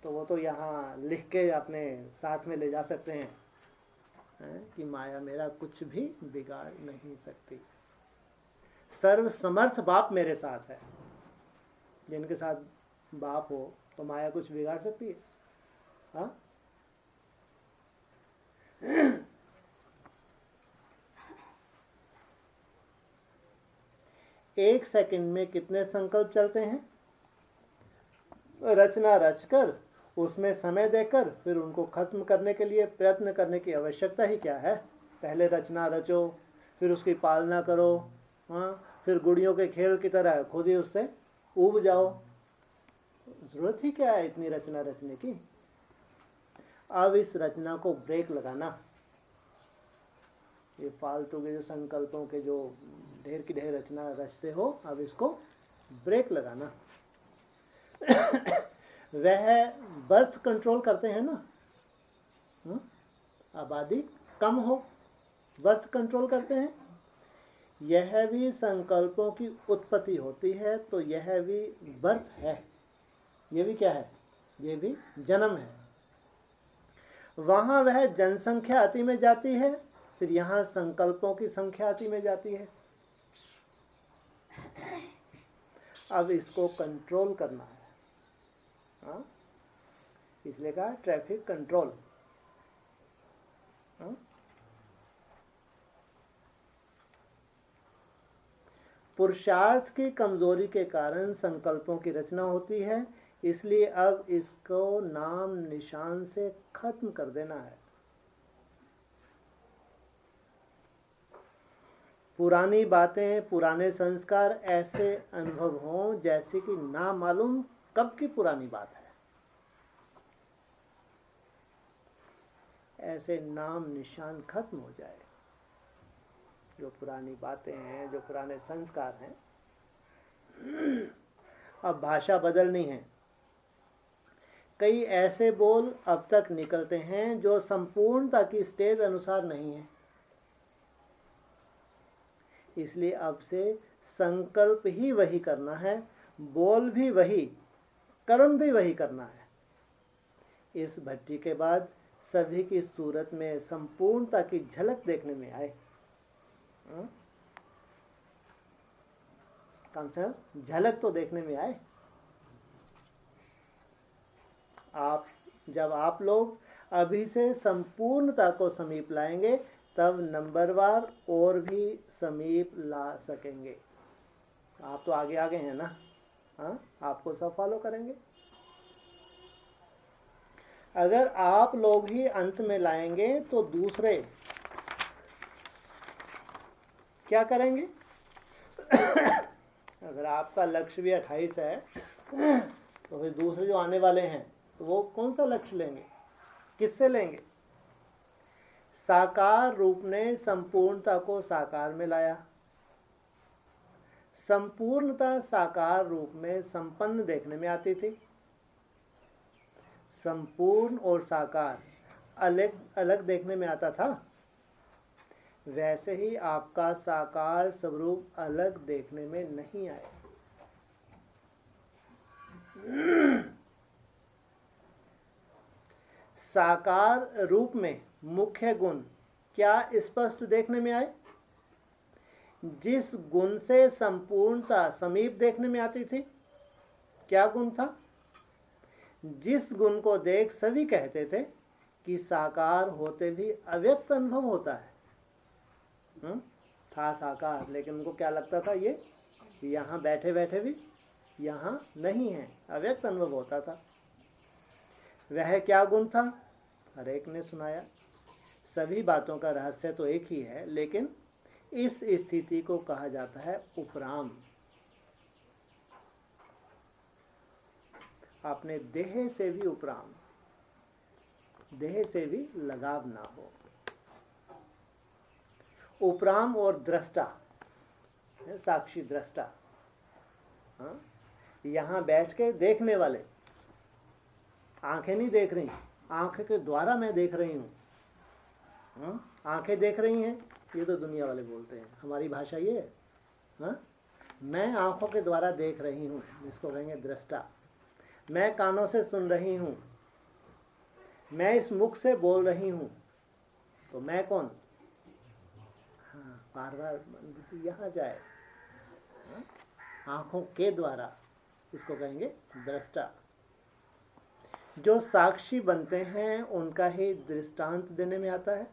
तो वो तो यहाँ लिख के अपने साथ में ले जा सकते हैं कि माया मेरा कुछ भी बिगाड़ नहीं सकती। सर्व समर्थ बाप मेरे साथ है। जिनके साथ बाप हो तो माया कुछ बिगाड़ सकती है? हाँ? एक सेकंड में कितने संकल्प चलते हैं? रचना रचकर उसमें समय देकर फिर उनको खत्म करने के लिए प्रयत्न करने की आवश्यकता ही क्या है? पहले रचना रचो, फिर उसकी पालना करो, फिर गुड़ियों के खेल की तरह खुद ही उससे ऊब जाओ। जरूरत ही क्या है इतनी रचना रचने की? अब इस रचना को ब्रेक लगाना। ये फालतू के जो संकल्पों के जो ढेर की ढेर रचना रचते हो, अब इसको ब्रेक लगाना। वह बर्थ कंट्रोल करते हैं ना, आबादी कम हो, बर्थ कंट्रोल करते हैं। यह भी संकल्पों की उत्पत्ति होती है, तो यह भी बर्थ है। ये भी क्या है? ये भी जन्म है। वहां वह जनसंख्या अति में जाती है, फिर यहाँ संकल्पों की संख्या अति में जाती है। अब इसको कंट्रोल करना है। हाँ? इसलिए कहा ट्रैफिक कंट्रोल। हाँ? पुरुषार्थ की कमजोरी के कारण संकल्पों की रचना होती है, इसलिए अब इसको नाम निशान से खत्म कर देना है। पुरानी बातें, पुराने संस्कार ऐसे अनुभव हों जैसे कि ना मालूम कब की पुरानी बात है। ऐसे नाम निशान खत्म हो जाए। जो पुरानी बातें हैं, जो पुराने संस्कार हैं, अब भाषा बदलनी है। कई ऐसे बोल अब तक निकलते हैं जो संपूर्णता की स्टेज अनुसार नहीं है। इसलिए अब से संकल्प ही वही करना है, बोल भी वही, कर्म भी वही करना है। इस भट्टी के बाद सभी की सूरत में संपूर्णता की झलक देखने में आए। कम से कम झलक तो देखने में आए। जब आप लोग अभी से संपूर्णता को समीप लाएंगे तब नंबरवार और भी समीप ला सकेंगे। आप तो आगे आगे हैं ना, हाँ, आपको सब फॉलो करेंगे। अगर आप लोग ही अंत में लाएंगे तो दूसरे क्या करेंगे? अगर आपका लक्ष्य भी 28 है तो फिर दूसरे जो आने वाले हैं तो वो कौन सा लक्ष्य लेंगे, किससे लेंगे? साकार रूप ने संपूर्णता को साकार में लाया, संपूर्णता साकार रूप में संपन्न देखने में आती थी। संपूर्ण और साकार अलग अलग देखने में आता था, वैसे ही आपका साकार स्वरूप अलग देखने में नहीं आए। साकार रूप में मुख्य गुण क्या स्पष्ट देखने में आए? जिस गुण से संपूर्णता समीप देखने में आती थी, क्या गुण था? जिस गुण को देख सभी कहते थे कि साकार होते भी अव्यक्त अनुभव होता है। था साकार, लेकिन उनको क्या लगता था, ये यहाँ बैठे बैठे भी यहाँ नहीं है, अव्यक्त अनुभव होता था। वह क्या गुण था? हर एक ने सुनाया। सभी बातों का रहस्य तो एक ही है, लेकिन इस स्थिति को कहा जाता है उपराम। अपने देह से भी उपराम, देह से भी लगाव ना हो। उपराम और दृष्टा, साक्षी दृष्टा, हाँ? यहाँ बैठ के देखने वाले, आंखें नहीं देख रही, आंखें के द्वारा मैं देख रही हूँ। आंखें देख रही हैं, ये तो दुनिया वाले बोलते हैं, हमारी भाषा ये है, हाँ? मैं आंखों के द्वारा देख रही हूँ, जिसको कहेंगे दृष्टा। मैं कानों से सुन रही हूँ, मैं इस मुख से बोल रही हूँ, तो मैं कौन? हाँ, बार बार यहाँ जाए, हाँ? आंखों के द्वारा, इसको कहेंगे दृष्टा। जो साक्षी बनते हैं उनका ही दृष्टांत देने में आता है।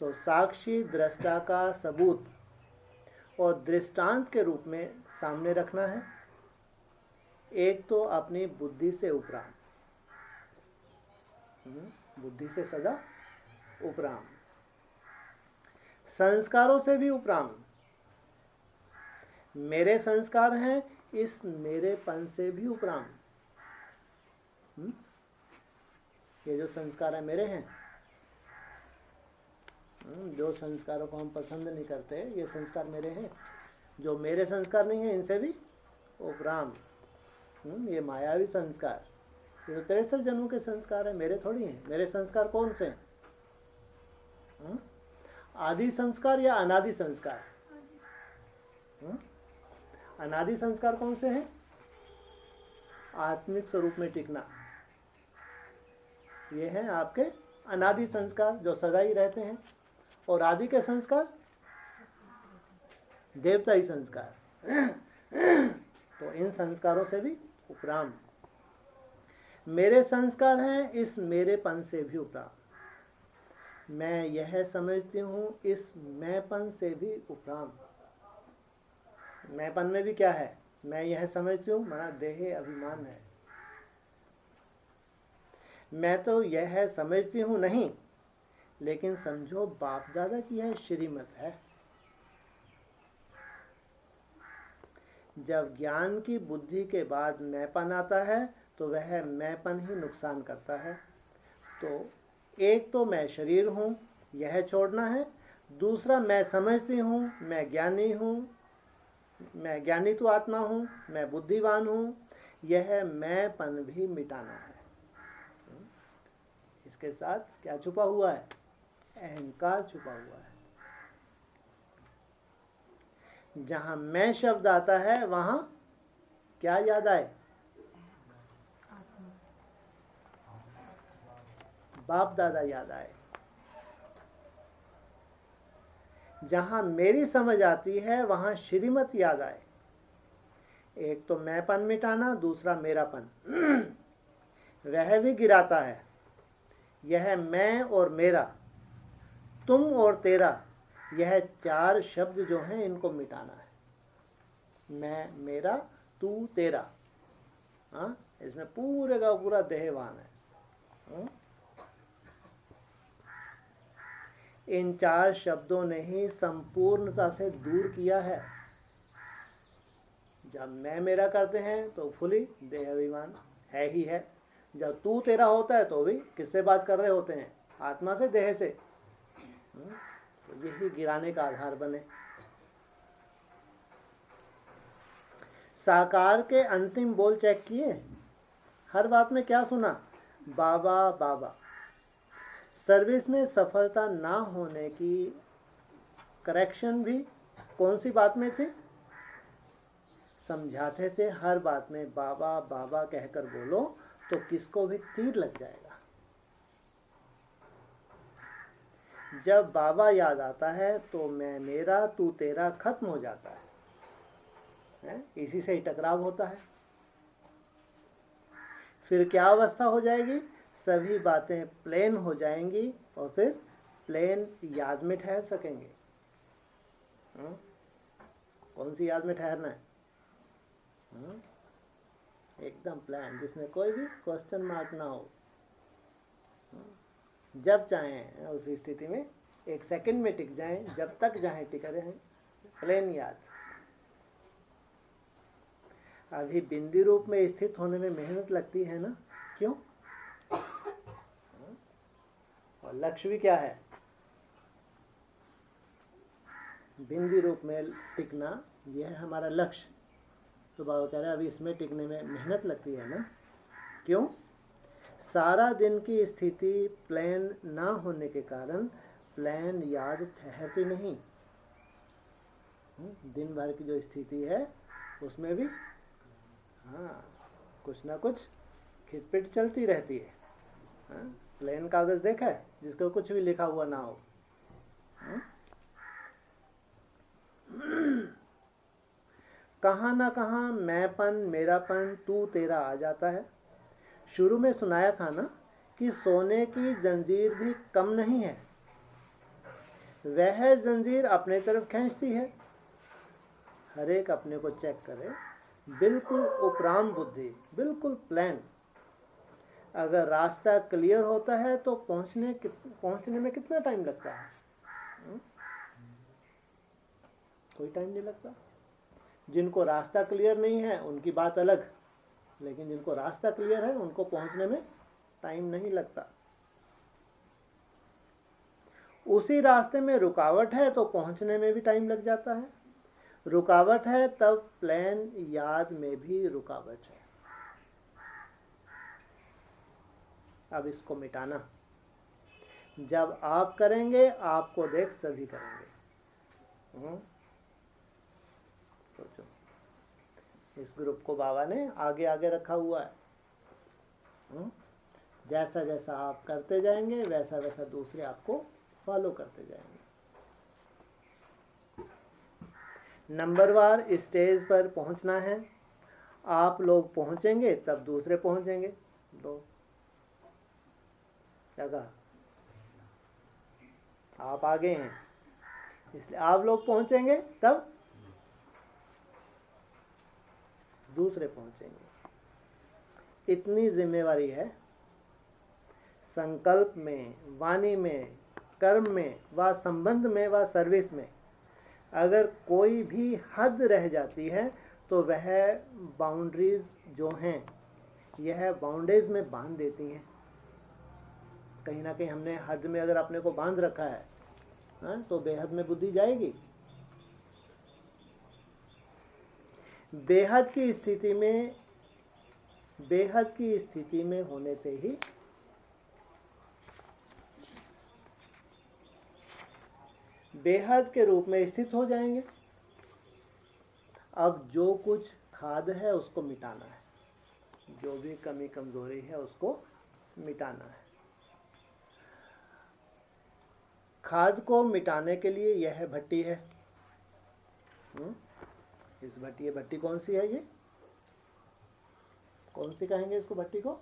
तो साक्षी दृष्टा का सबूत और दृष्टांत के रूप में सामने रखना है। एक तो अपनी बुद्धि से उपराम, बुद्धि से सदा उपराम, संस्कारों से भी उपराम। मेरे संस्कार हैं, इस मेरेपन से भी उपराम। ये जो संस्कार है मेरे हैं, जो संस्कारों को हम पसंद नहीं करते, ये संस्कार मेरे हैं। जो मेरे संस्कार नहीं है, इनसे भी उपराम। ये मायावी संस्कार, ये तो 63 जन्मों के संस्कार है, मेरे थोड़ी हैं। मेरे संस्कार कौन से हैं? आदि संस्कार या अनादि संस्कार? अनादि संस्कार कौन से हैं? आत्मिक स्वरूप में टिकना, ये हैं आपके अनादि संस्कार जो सदा ही रहते हैं। और आदि के संस्कार देवताई संस्कार। तो इन संस्कारों से भी उपराम। मेरे संस्कार हैं, इस मेरेपन से भी उपराम। मैं यह समझती हूँ, इस मैंपन से भी उपराम। मैंपन में भी क्या है? मैं यह समझती हूँ, माना देह अभिमान है। मैं तो यह समझती हूँ नहीं, लेकिन समझो बाप दादा की यह श्रीमत है। जब ज्ञान की बुद्धि के बाद मैंपन आता है तो वह मैंपन ही नुकसान करता है। तो एक तो मैं शरीर हूँ, यह छोड़ना है। दूसरा मैं समझती हूँ, मैं ज्ञानी हूँ, मैं ज्ञानी तो आत्मा हूँ, मैं बुद्धिवान हूँ, यह मैंपन भी मिटाना है। इसके साथ क्या छुपा हुआ है? अहंकार छुपा हुआ है। जहां मैं शब्द आता है वहां क्या याद आए? आत्मा। बाप दादा याद आए। जहां मेरी समझ आती है वहां श्रीमत याद आए। एक तो मैंपन मिटाना, दूसरा मेरापन वह भी गिराता है। यह मैं और मेरा, तुम और तेरा, यह चार शब्द जो हैं इनको मिटाना है। मैं, मेरा, तू, तेरा। हाँ, इसमें पूरे का पूरा देहवान है। हाँ? इन चार शब्दों ने ही संपूर्णता से दूर किया है। जब मैं मेरा करते हैं तो फुली देह अभिमान है ही है। जब तू तेरा होता है तो भी किससे बात कर रहे होते हैं? आत्मा से, देह से। तो यही गिराने का आधार बने। साकार के अंतिम बोल चेक किए? हर बात में क्या सुना? बाबा बाबा। सर्विस में सफलता ना होने की करेक्शन भी कौन सी बात में थी? समझाते थे हर बात में बाबा बाबा कहकर बोलो तो किसको भी तीर लग जाएगा। जब बाबा याद आता है तो मैं मेरा तू तेरा खत्म हो जाता है? इसी से ही टकराव होता है। फिर क्या अवस्था हो जाएगी? सभी बातें प्लेन हो जाएंगी और फिर प्लेन याद में ठहर सकेंगे। कौन सी याद में ठहरना है? एकदम प्लान, जिसमें कोई भी क्वेश्चन मार्क ना हो। जब चाहें उस स्थिति में एक सेकंड में टिक जाएं, जब तक चाहें टिके रहें, प्लेन याद। अभी बिंदी रूप में स्थित होने में मेहनत लगती है ना? क्यों? और लक्ष्य भी क्या है? बिंदी रूप में टिकना, यह है हमारा लक्ष्य। तो बाबा कह रहे हैं अभी इसमें टिकने में मेहनत लगती है ना? क्यों? सारा दिन की स्थिति प्लान ना होने के कारण प्लान याद ठहरती नहीं। दिन भर की जो स्थिति है उसमें भी कुछ ना कुछ खिटपिट चलती रहती है। प्लेन कागज देखा है जिसको कुछ भी लिखा हुआ ना हो? कहाँ ना कहाँ मैंपन, मेरापन, तू तेरा आ जाता है। शुरू में सुनाया था ना कि सोने की जंजीर भी कम नहीं है, वह जंजीर अपने तरफ खींचती है। हर एक अपने को चेक करे, बिल्कुल उपराम बुद्धि, बिल्कुल प्लान। अगर रास्ता क्लियर होता है तो पहुंचने में कितना टाइम लगता है? कोई टाइम नहीं लगता। जिनको रास्ता क्लियर नहीं है उनकी बात अलग, लेकिन जिनको रास्ता क्लियर है उनको पहुंचने में टाइम नहीं लगता। उसी रास्ते में रुकावट है तो पहुंचने में भी टाइम लग जाता है। रुकावट है तब प्लान याद में भी रुकावट है। अब इसको मिटाना जब आप करेंगे, आपको देख सभी करेंगे। सोचो, इस ग्रुप को बाबा ने आगे आगे रखा हुआ है। जैसा जैसा आप करते जाएंगे वैसा वैसा दूसरे आपको फॉलो करते जाएंगे। नंबरवार स्टेज पर पहुंचना है। आप लोग पहुंचेंगे तब दूसरे पहुंचेंगे। दो जगह आप आगे हैं इसलिए आप लोग पहुंचेंगे तब दूसरे पहुंचेंगे। इतनी जिम्मेवारी है। संकल्प में, वाणी में, कर्म में व संबंध में व सर्विस में अगर कोई भी हद रह जाती है तो वह बाउंड्रीज जो हैं यह बाउंड्रीज में बांध देती हैं। कहीं ना कहीं हमने हद में अगर अपने को बांध रखा है तो बेहद में बुद्धि जाएगी। बेहद की स्थिति में होने से ही बेहद के रूप में स्थित हो जाएंगे। अब जो कुछ खाद है उसको मिटाना है, जो भी कमी कमजोरी है उसको मिटाना है। खाद को मिटाने के लिए यह भट्टी है। इस भट्टी, ये भट्टी कौन सी है? ये कौन सी कहेंगे इसको भट्टी को?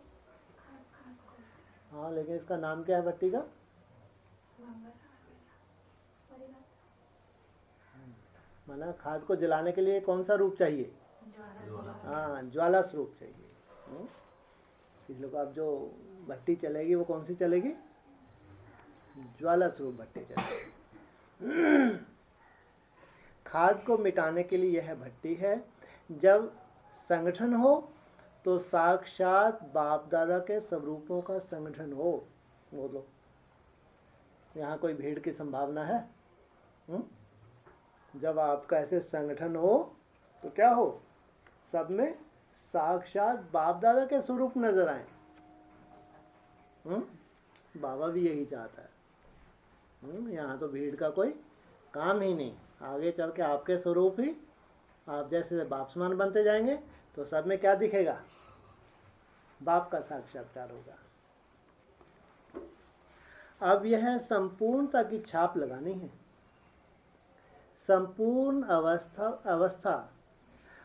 हाँ, लेकिन इसका नाम क्या है भट्टी का? माना खाद को जलाने के लिए कौन सा रूप चाहिए? हाँ, ज्वाला स्वरूप चाहिए। इसलिए अब जो भट्टी चलेगी वो कौन सी चलेगी? ज्वाला स्वरूप भट्टी चलेगी। खाद को मिटाने के लिए यह भट्टी है। जब संगठन हो तो साक्षात बाप दादा के स्वरूपों का संगठन हो। बोलो, यहाँ कोई भीड़ की संभावना है? जब आपका ऐसे संगठन हो तो क्या हो? सब में साक्षात बाप दादा के स्वरूप नजर आए। बाबा भी यही चाहता है। यहाँ तो भीड़ का कोई काम ही नहीं। आगे चल के आपके स्वरूप ही, आप जैसे बाप समान बनते जाएंगे तो सब में क्या दिखेगा? बाप का साक्षात्कार होगा। अब यह संपूर्णता की छाप लगानी है। संपूर्ण अवस्था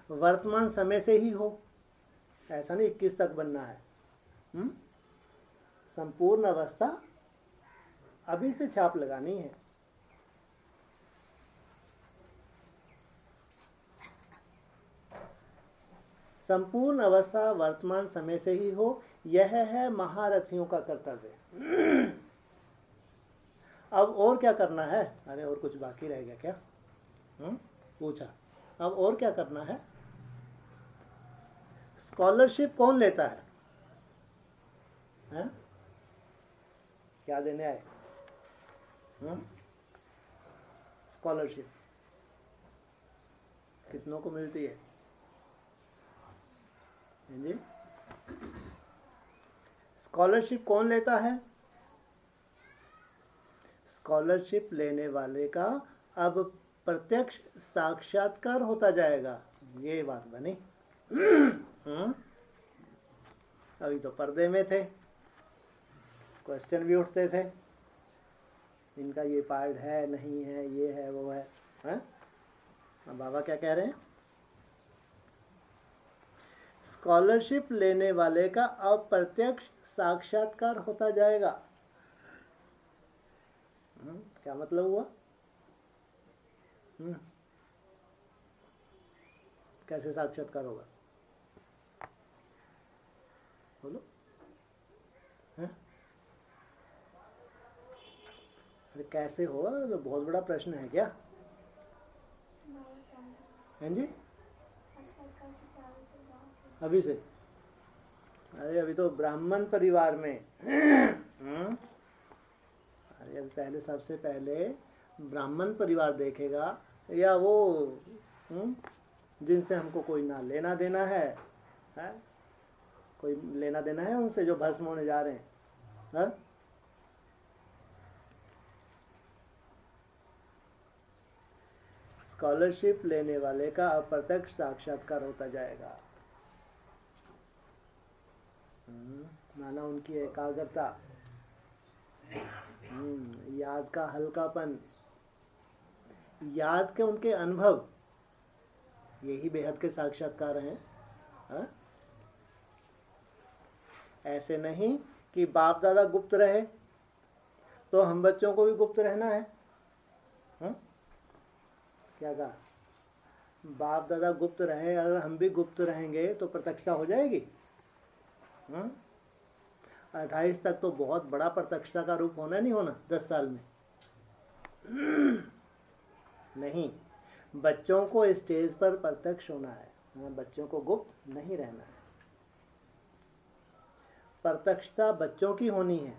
वर्तमान समय से ही हो, ऐसा नहीं 21 तक बनना है। संपूर्ण अवस्था अभी से छाप लगानी है। संपूर्ण अवस्था वर्तमान समय से ही हो, यह है महारथियों का कर्तव्य। अब और क्या करना है? अरे और कुछ बाकी रह गया क्या? पूछा, अब और क्या करना है? स्कॉलरशिप कौन लेता है? क्या देने आए? स्कॉलरशिप कितनों को मिलती है? जी, स्कॉलरशिप कौन लेता है? स्कॉलरशिप लेने वाले का अब प्रत्यक्ष साक्षात्कार होता जाएगा। ये बात बनी। अभी तो पर्दे में थे, क्वेश्चन भी उठते थे, इनका ये पार्ट है नहीं है, ये है वो है, अब बाबा क्या कह रहे हैं? स्कॉलरशिप लेने वाले का अप्रत्यक्ष साक्षात्कार होता जाएगा। क्या मतलब हुआ? कैसे साक्षात्कार होगा? बोलो। अरे कैसे होगा? तो बहुत बड़ा प्रश्न है क्या? हैं जी? अभी से? अरे अभी तो ब्राह्मण परिवार में अरे अभी पहले, सबसे पहले ब्राह्मण परिवार देखेगा, या वो जिनसे हमको कोई ना लेना देना है, कोई लेना देना है उनसे जो भस्म होने जा रहे हैं, स्कॉलरशिप लेने वाले का अप्रत्यक्ष साक्षात्कार होता जाएगा। माना उनकी एकाग्रता, याद का हल्कापन, याद के उनके अनुभव, यही बेहद के साक्षात्कार हैं। ऐसे नहीं कि बाप दादा गुप्त रहे तो हम बच्चों को भी गुप्त रहना है। क्या कहा? बाप दादा गुप्त रहे, अगर हम भी गुप्त रहेंगे तो प्रत्यक्षता हो जाएगी। 28 तक तो बहुत बड़ा प्रत्यक्षता का रूप होना नहीं होना 10 साल में। नहीं, बच्चों को स्टेज पर प्रत्यक्ष होना है, बच्चों को गुप्त नहीं रहना है। प्रत्यक्षता बच्चों की होनी है।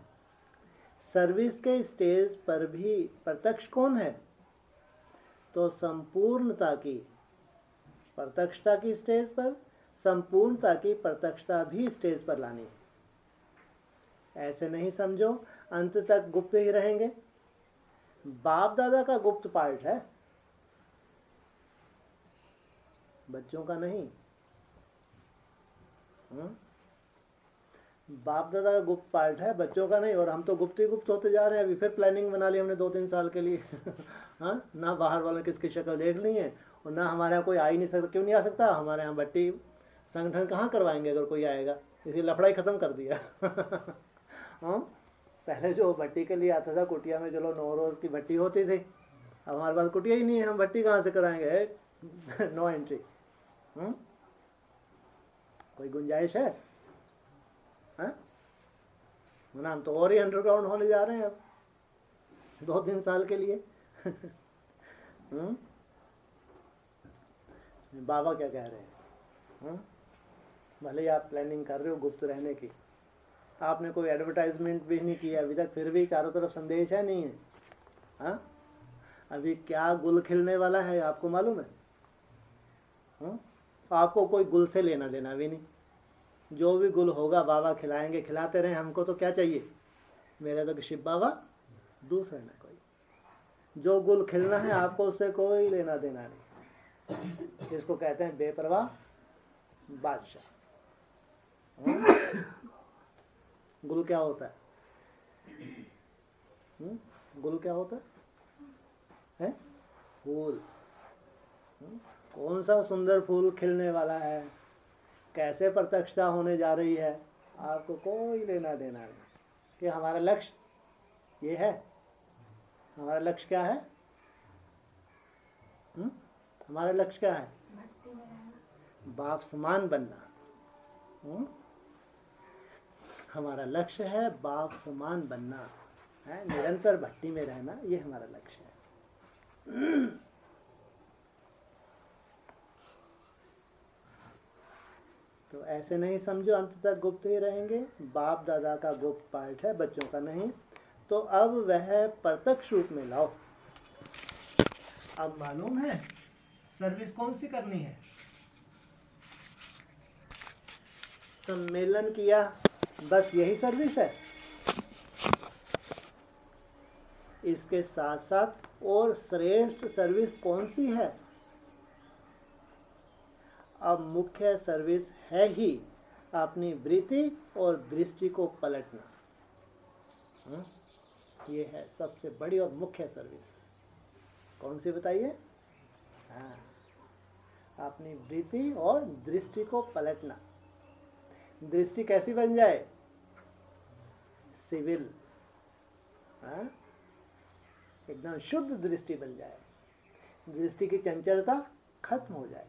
सर्विस के स्टेज पर भी प्रत्यक्ष कौन है? तो संपूर्णता की प्रत्यक्षता की स्टेज पर, संपूर्णता की प्रत्यक्षता भी स्टेज पर लानी है। ऐसे नहीं समझो अंत तक गुप्त ही रहेंगे। बाप दादा का गुप्त पार्ट है, बच्चों का नहीं। बाप दादा का गुप्त पार्ट है, बच्चों का नहीं। और हम तो गुप्त ही गुप्त होते जा रहे हैं। अभी फिर प्लानिंग बना ली हमने 2-3 साल के लिए। हाँ, ना बाहर वालों किसकी शक्ल देख ली है, और ना हमारे यहाँ कोई आ ही नहीं सकता। क्यों नहीं आ सकता? हमारे यहाँ भट्टी संगठन कहाँ करवाएंगे अगर कोई आएगा, इसी लफड़ा ही ख़त्म कर दिया। हाँ, पहले जो भट्टी के लिए आता था कुटिया में, चलो 9 रोज़ की भट्टी होती थी। अब हमारे पास कुटिया ही नहीं है, हम भट्टी कहाँ से कराएंगे? No entry. कोई गुंजाइश है? ना, हम तो और ही अंडरग्राउंड होने जा रहे हैं अब 2-3 साल के लिए। बाबा क्या कह रहे हैं? भले ही आप प्लानिंग कर रहे हो गुप्त रहने की, आपने कोई एडवर्टाइजमेंट भी नहीं किया अभी तक, फिर भी चारों तरफ संदेश है नहीं है। हाँ, अभी क्या गुल खिलने वाला है आपको मालूम है? आपको कोई गुल से लेना देना भी नहीं। जो भी गुल होगा बाबा खिलाएंगे, खिलाते रहे। हमको तो क्या चाहिए? मेरे तो शिव बाबा, दूसरा ना कोई। जो गुल खिलना है आपको उससे कोई लेना देना नहीं। इसको कहते हैं बेपरवाह बादशाह। गुल क्या होता है? गुल क्या होता है? फूल। कौन सा सुंदर फूल खिलने वाला है, कैसे प्रत्यक्षता होने जा रही है, आपको कोई लेना देना नहीं। कि हमारा लक्ष्य ये है। हमारा लक्ष्य क्या है? हमारा लक्ष्य क्या है? बाप समान बनना। हमारा लक्ष्य है बाप समान बनना है, निरंतर भट्टी में रहना, ये हमारा लक्ष्य है। तो ऐसे नहीं समझो अंत तक गुप्त ही रहेंगे। बाप दादा का गुप्त पार्ट है, बच्चों का नहीं। तो अब वह प्रत्यक्ष रूप में लाओ। अब मालूम है सर्विस कौन सी करनी है? सम्मेलन किया, बस यही सर्विस है। इसके साथ साथ और श्रेष्ठ सर्विस कौन सी है? अब मुख्य सर्विस है ही अपनी वृत्ति और दृष्टि को पलटना। ये है सबसे बड़ी और मुख्य सर्विस। कौन सी बताइए? हाँ, अपनी वृत्ति और दृष्टि को पलटना। दृष्टि कैसी बन जाए? सिविल। हाँ, एकदम शुद्ध दृष्टि बन जाए। दृष्टि की चंचलता खत्म हो जाए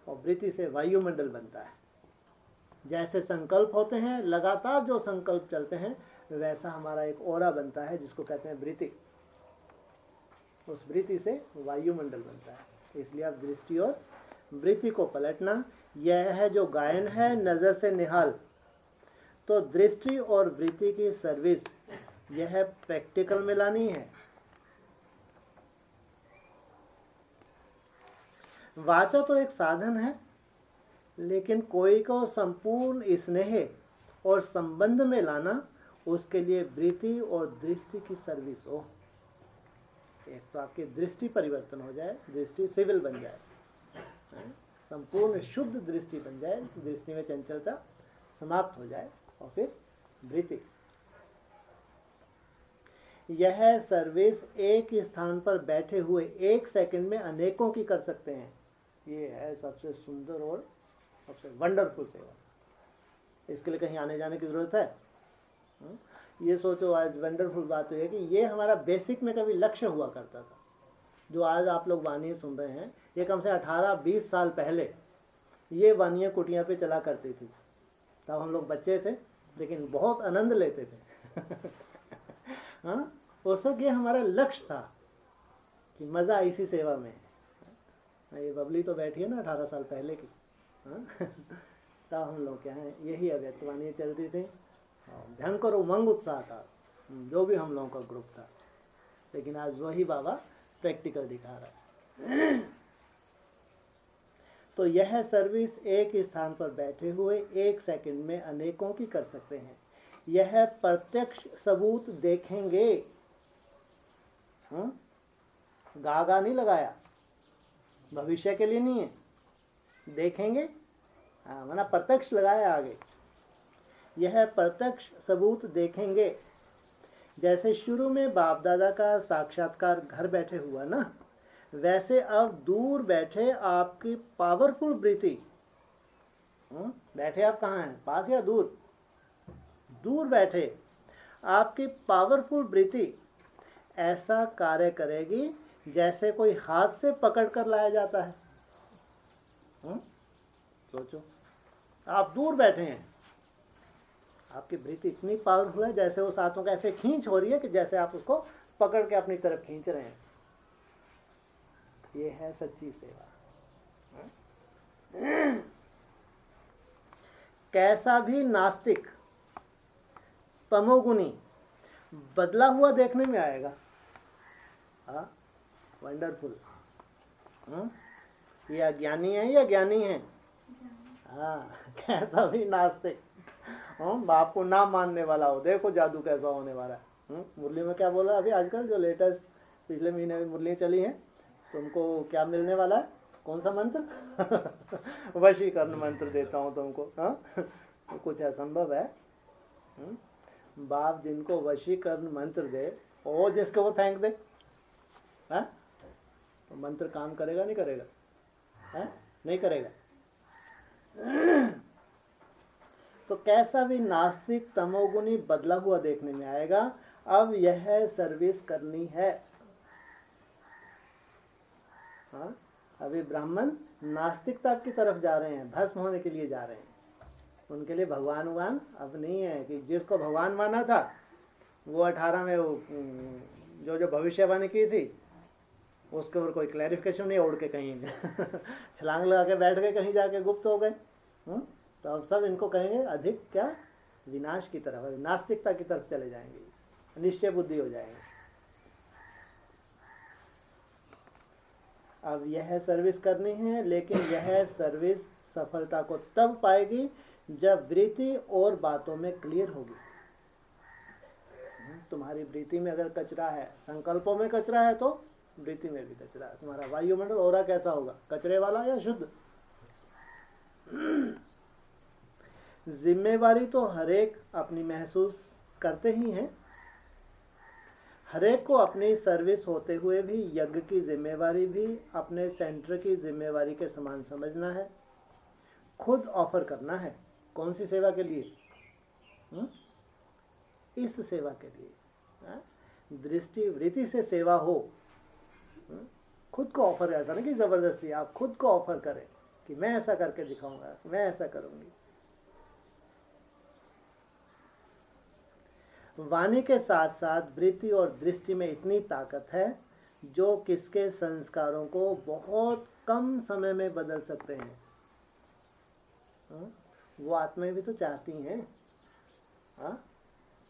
और वृत्ति से वायुमंडल बनता है। जैसे संकल्प होते हैं, लगातार जो संकल्प चलते हैं, वैसा हमारा एक ओरा बनता है जिसको कहते हैं वृत्ति। उस वृत्ति से वायुमंडल बनता है। इसलिए आप दृष्टि और वृत्ति को पलटना, यह है जो गायन है नजर से निहाल। तो दृष्टि और वृत्ति की सर्विस यह प्रैक्टिकल में लानी है। वाचा तो एक साधन है, लेकिन कोई को संपूर्ण स्नेह और संबंध में लाना, उसके लिए वृत्ति और दृष्टि की सर्विस हो। एक तो आपकी दृष्टि परिवर्तन हो जाए, दृष्टि सिविल बन जाए, संपूर्ण शुद्ध दृष्टि बन जाए, दृष्टि में चंचलता समाप्त हो जाए, और फिर वृत्ति। यह सर्विस एक स्थान पर बैठे हुए 1 सेकंड में अनेकों की कर सकते हैं। ये है सबसे सुंदर और सबसे वंडरफुल सेवा। इसके लिए कहीं आने जाने की जरूरत है? ये सोचो, आज वंडरफुल बात तो है कि ये हमारा बेसिक में कभी लक्ष्य हुआ करता था। जो आज आप लोग वाणी सुन रहे हैं, ये कम से 18-20 साल पहले ये वानियाँ कुटिया पे चला करती थी। तब हम लोग बच्चे थे, लेकिन बहुत आनंद लेते थे। हाँ, उस वक्त ये हमारा लक्ष्य था कि मज़ा इसी सेवा में है। ये बबली तो बैठी है ना 18 साल पहले की। हाँ, तब हम लोग क्या हैं, यही अव्यक्त वानियाँ चलती थी। भयंकर उमंग उत्साह था, जो भी हम लोगों का ग्रुप था। लेकिन आज वही बाबा प्रैक्टिकल दिखा रहा है। तो यह सर्विस एक स्थान पर बैठे हुए 1 सेकंड में अनेकों की कर सकते हैं। यह प्रत्यक्ष सबूत देखेंगे। गागा नहीं लगाया, भविष्य के लिए नहीं है, देखेंगे। हाँ, माना प्रत्यक्ष लगाया आगे। यह प्रत्यक्ष सबूत देखेंगे। जैसे शुरू में बाप दादा का साक्षात्कार घर बैठे हुआ ना, वैसे अब दूर बैठे आपकी पावरफुल वृत्ति, बैठे आप कहाँ हैं, पास या दूर? दूर बैठे आपकी पावरफुल वृत्ति ऐसा कार्य करेगी जैसे कोई हाथ से पकड़ कर लाया जाता है। सोचो, आप दूर बैठे हैं, आपकी वृत्ति इतनी पावरफुल है जैसे उस हाथों का ऐसे खींच हो रही है कि जैसे आप उसको पकड़ के अपनी तरफ खींच रहे हैं। ये है सच्ची सेवा। कैसा भी नास्तिक तमोगुनी बदला हुआ देखने में आएगा। हाँ, वंडरफुल। ये अज्ञानी है या ज्ञानी है? हाँ, कैसा भी नास्तिक, बाप को ना मानने वाला हो, देखो जादू कैसा होने वाला है। मुरली में क्या बोला अभी आजकल जो लेटेस्ट पिछले महीने में मुरली चली हैं, तुमको क्या मिलने वाला है? कौन सा मंत्र? वशीकरण मंत्र देता हूँ तुमको। हाँ, तो कुछ असंभव है। बाप जिनको वशीकरण मंत्र दे, ओ जिसको वो फेंक दे, हाँ, तो मंत्र काम करेगा नहीं करेगा? हाँ, नहीं करेगा। तो कैसा भी नास्तिक तमोगुनी बदला हुआ देखने में आएगा। अब यह सर्विस करनी है। हाँ, अभी ब्राह्मण नास्तिकता की तरफ जा रहे हैं, भस्म होने के लिए जा रहे हैं। उनके लिए भगवान अब नहीं है कि जिसको भगवान माना था वो 18 में वो जो भविष्यवाणी की थी उसके ऊपर कोई क्लैरिफिकेशन नहीं, उड़ के कहीं छलांग लगा के बैठ गए, कहीं जाके गुप्त हो गए। तो अब सब इनको कहेंगे अधिक क्या, विनाश की तरफ, नास्तिकता की तरफ चले जाएंगे, निश्चय बुद्धि हो जाएंगे। अब यह सर्विस करनी है, लेकिन यह सर्विस सफलता को तब पाएगी जब वृत्ति और बातों में क्लियर होगी। तुम्हारी वृत्ति में अगर कचरा है, संकल्पों में कचरा है, तो वृत्ति में भी कचरा है। तुम्हारा वायुमंडल ओरा कैसा होगा, कचरे वाला या शुद्ध? जिम्मेवारी तो हरेक अपनी महसूस करते ही हैं। हरेक को अपनी सर्विस होते हुए भी यज्ञ की जिम्मेवारी भी अपने सेंटर की जिम्मेवारी के समान समझना है। खुद ऑफर करना है। कौन सी सेवा के लिए? इस सेवा के लिए। दृष्टि वृत्ति से सेवा हो, खुद को ऑफर, ऐसा नहीं कि जबरदस्ती, आप खुद को ऑफर करें कि मैं ऐसा करके दिखाऊंगा, मैं ऐसा करूंगी। वाणी के साथ साथ वृत्ति और दृष्टि में इतनी ताकत है जो किसके संस्कारों को बहुत कम समय में बदल सकते हैं। वो आत्माएं भी तो चाहती हैं,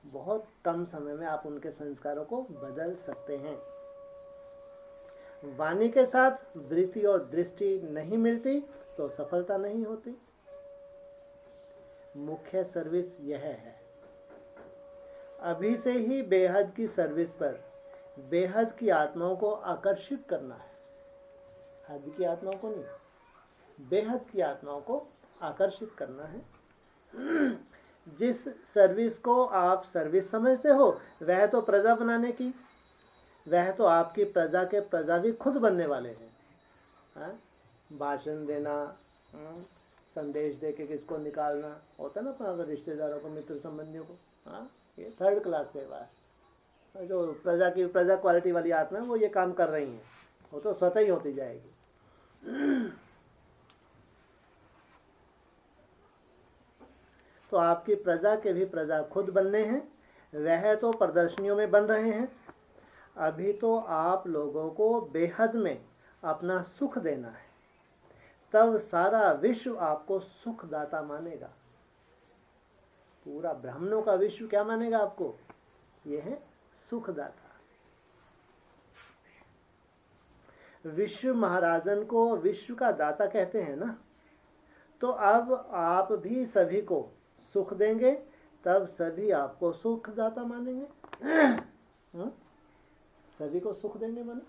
बहुत कम समय में आप उनके संस्कारों को बदल सकते हैं। वाणी के साथ वृत्ति और दृष्टि नहीं मिलती तो सफलता नहीं होती। मुख्य सर्विस यह है। अभी से ही बेहद की सर्विस पर बेहद की आत्माओं को आकर्षित करना है। हद की आत्माओं को नहीं, बेहद की आत्माओं को आकर्षित करना है। जिस सर्विस को आप सर्विस समझते हो वह तो प्रजा बनाने की, वह तो आपकी प्रजा के प्रजा भी खुद बनने वाले हैं। भाषण देना, संदेश दे के किसको निकालना होता है ना, अपना रिश्तेदारों को, मित्र संबंधियों को। ये थर्ड क्लास सेवा है। जो प्रजा क्वालिटी वाली आत्मा है वो ये काम कर रही हैं, वो तो स्वतः ही होती जाएगी। तो आपकी प्रजा के भी प्रजा खुद बनने हैं, वह तो प्रदर्शनियों में बन रहे हैं। अभी तो आप लोगों को बेहद में अपना सुख देना है, तब सारा विश्व आपको सुखदाता मानेगा। पूरा ब्राह्मणों का विश्व क्या मानेगा आपको? यह है सुखदाता। विश्व महाराजन को विश्व का दाता कहते हैं ना, तो अब आप भी सभी को सुख देंगे, तब सभी आपको सुखदाता मानेंगे। सभी को सुख देंगे माने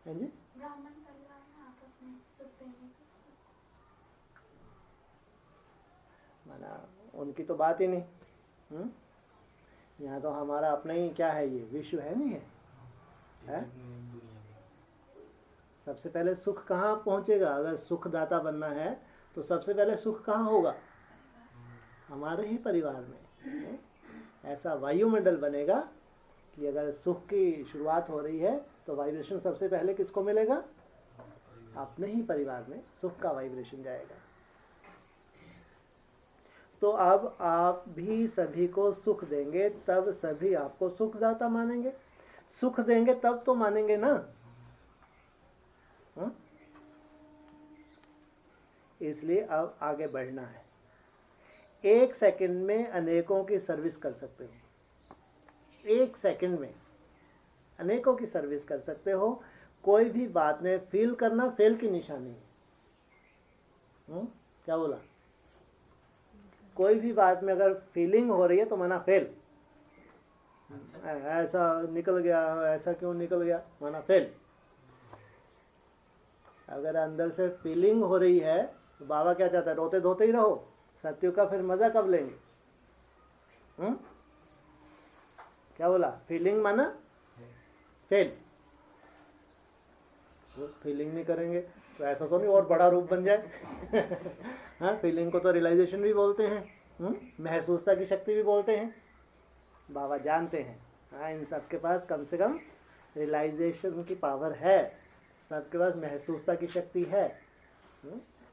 हैं जी? ब्राह्मण परिवार में आपस में सुख देंगे माना उनकी तो बात ही नहीं। यहाँ तो हमारा अपना ही क्या है, ये विश्व है नहीं है? सबसे पहले सुख कहाँ पहुँचेगा? अगर सुखदाता बनना है तो सबसे पहले सुख कहाँ होगा? हमारे ही परिवार में। ऐसा वायुमंडल बनेगा कि अगर सुख की शुरुआत हो रही है तो वाइब्रेशन सबसे पहले किसको मिलेगा? अपने ही परिवार में सुख का वाइब्रेशन जाएगा। तो अब आप भी सभी को सुख देंगे तब सभी आपको सुखदाता मानेंगे। सुख देंगे तब तो मानेंगे ना। हा? इसलिए अब आगे बढ़ना है। 1 सेकंड में अनेकों की सर्विस कर सकते हो। 1 सेकंड में अनेकों की सर्विस कर सकते हो। कोई भी बात में फील करना फेल की निशानी है। क्या बोला? कोई भी बात में अगर फीलिंग हो रही है तो माना फेल। ऐसा निकल गया, ऐसा क्यों निकल गया, माना फेल। अगर अंदर से फीलिंग हो रही है तो बाबा क्या चाहता है? रोते धोते ही रहो। सत्युग का फिर मजा कब लेंगे? क्या बोला? फीलिंग माना फेल। फीलिंग नहीं करेंगे तो ऐसा तो नहीं और बड़ा रूप बन जाए। हाँ, फीलिंग को तो रियलाइजेशन भी बोलते हैं, महसूसता की शक्ति भी बोलते हैं। बाबा जानते हैं, हाँ, इन सबके पास कम से कम रियलाइजेशन की पावर है, सबके पास महसूसता की शक्ति है।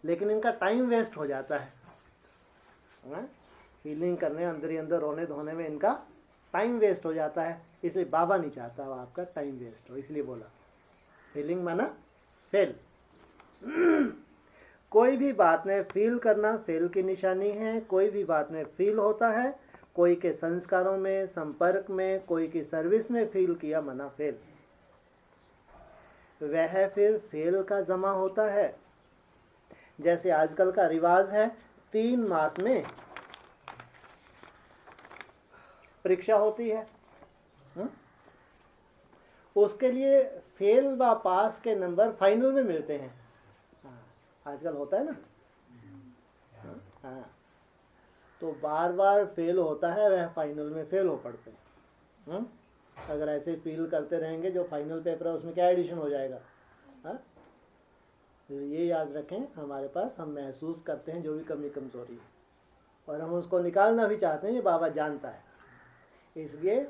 लेकिन इनका टाइम वेस्ट हो जाता है। फीलिंग करने, अंदर ही अंदर रोने धोने में इनका टाइम वेस्ट हो जाता है। इसलिए बाबा नहीं चाहता वो आपका टाइम वेस्ट हो, इसलिए बोला फीलिंग माना फेल। कोई भी बात में फील करना फेल की निशानी है। कोई भी बात में फील होता है, कोई के संस्कारों में, संपर्क में, कोई की सर्विस में फील किया, मना फेल। वह फिर फेल का जमा होता है। जैसे आजकल का रिवाज है 3 मास में परीक्षा होती है। उसके लिए फेल व पास के नंबर फाइनल में मिलते हैं। आजकल होता है ना। हाँ, तो बार बार फेल होता है, वह फाइनल में फेल हो पड़ते हैं। अगर ऐसे फील करते रहेंगे, जो फाइनल पेपर है उसमें क्या एडिशन हो जाएगा। हाँ, ये याद रखें, हमारे पास हम महसूस करते हैं जो भी कमी कमजोरी है और हम उसको निकालना भी चाहते हैं, ये बाबा जानता है। इसलिए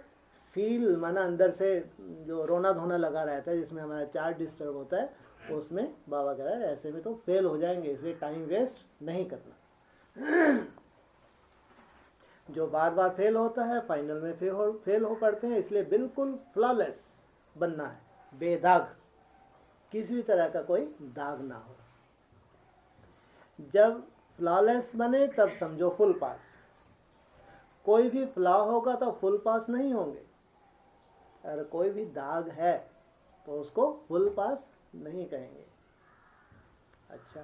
फील माना अंदर से जो रोना धोना लगा रहता है, जिसमें हमारा चार्ट डिस्टर्ब होता है, उसमें बाबा कह रहा है ऐसे में तो फेल हो जाएंगे, इसलिए टाइम वेस्ट नहीं करना। जो बार बार फेल होता है फाइनल में फेल हो पड़ते हैं। इसलिए बिल्कुल फ्लॉलेस बनना है, बेदाग, किसी भी तरह का कोई दाग ना हो। जब फ्लॉलेस बने तब समझो फुल पास। कोई भी फ्लॉ होगा तो फुल पास नहीं होंगे। अगर कोई भी दाग है तो उसको फुल पास नहीं कहेंगे। अच्छा,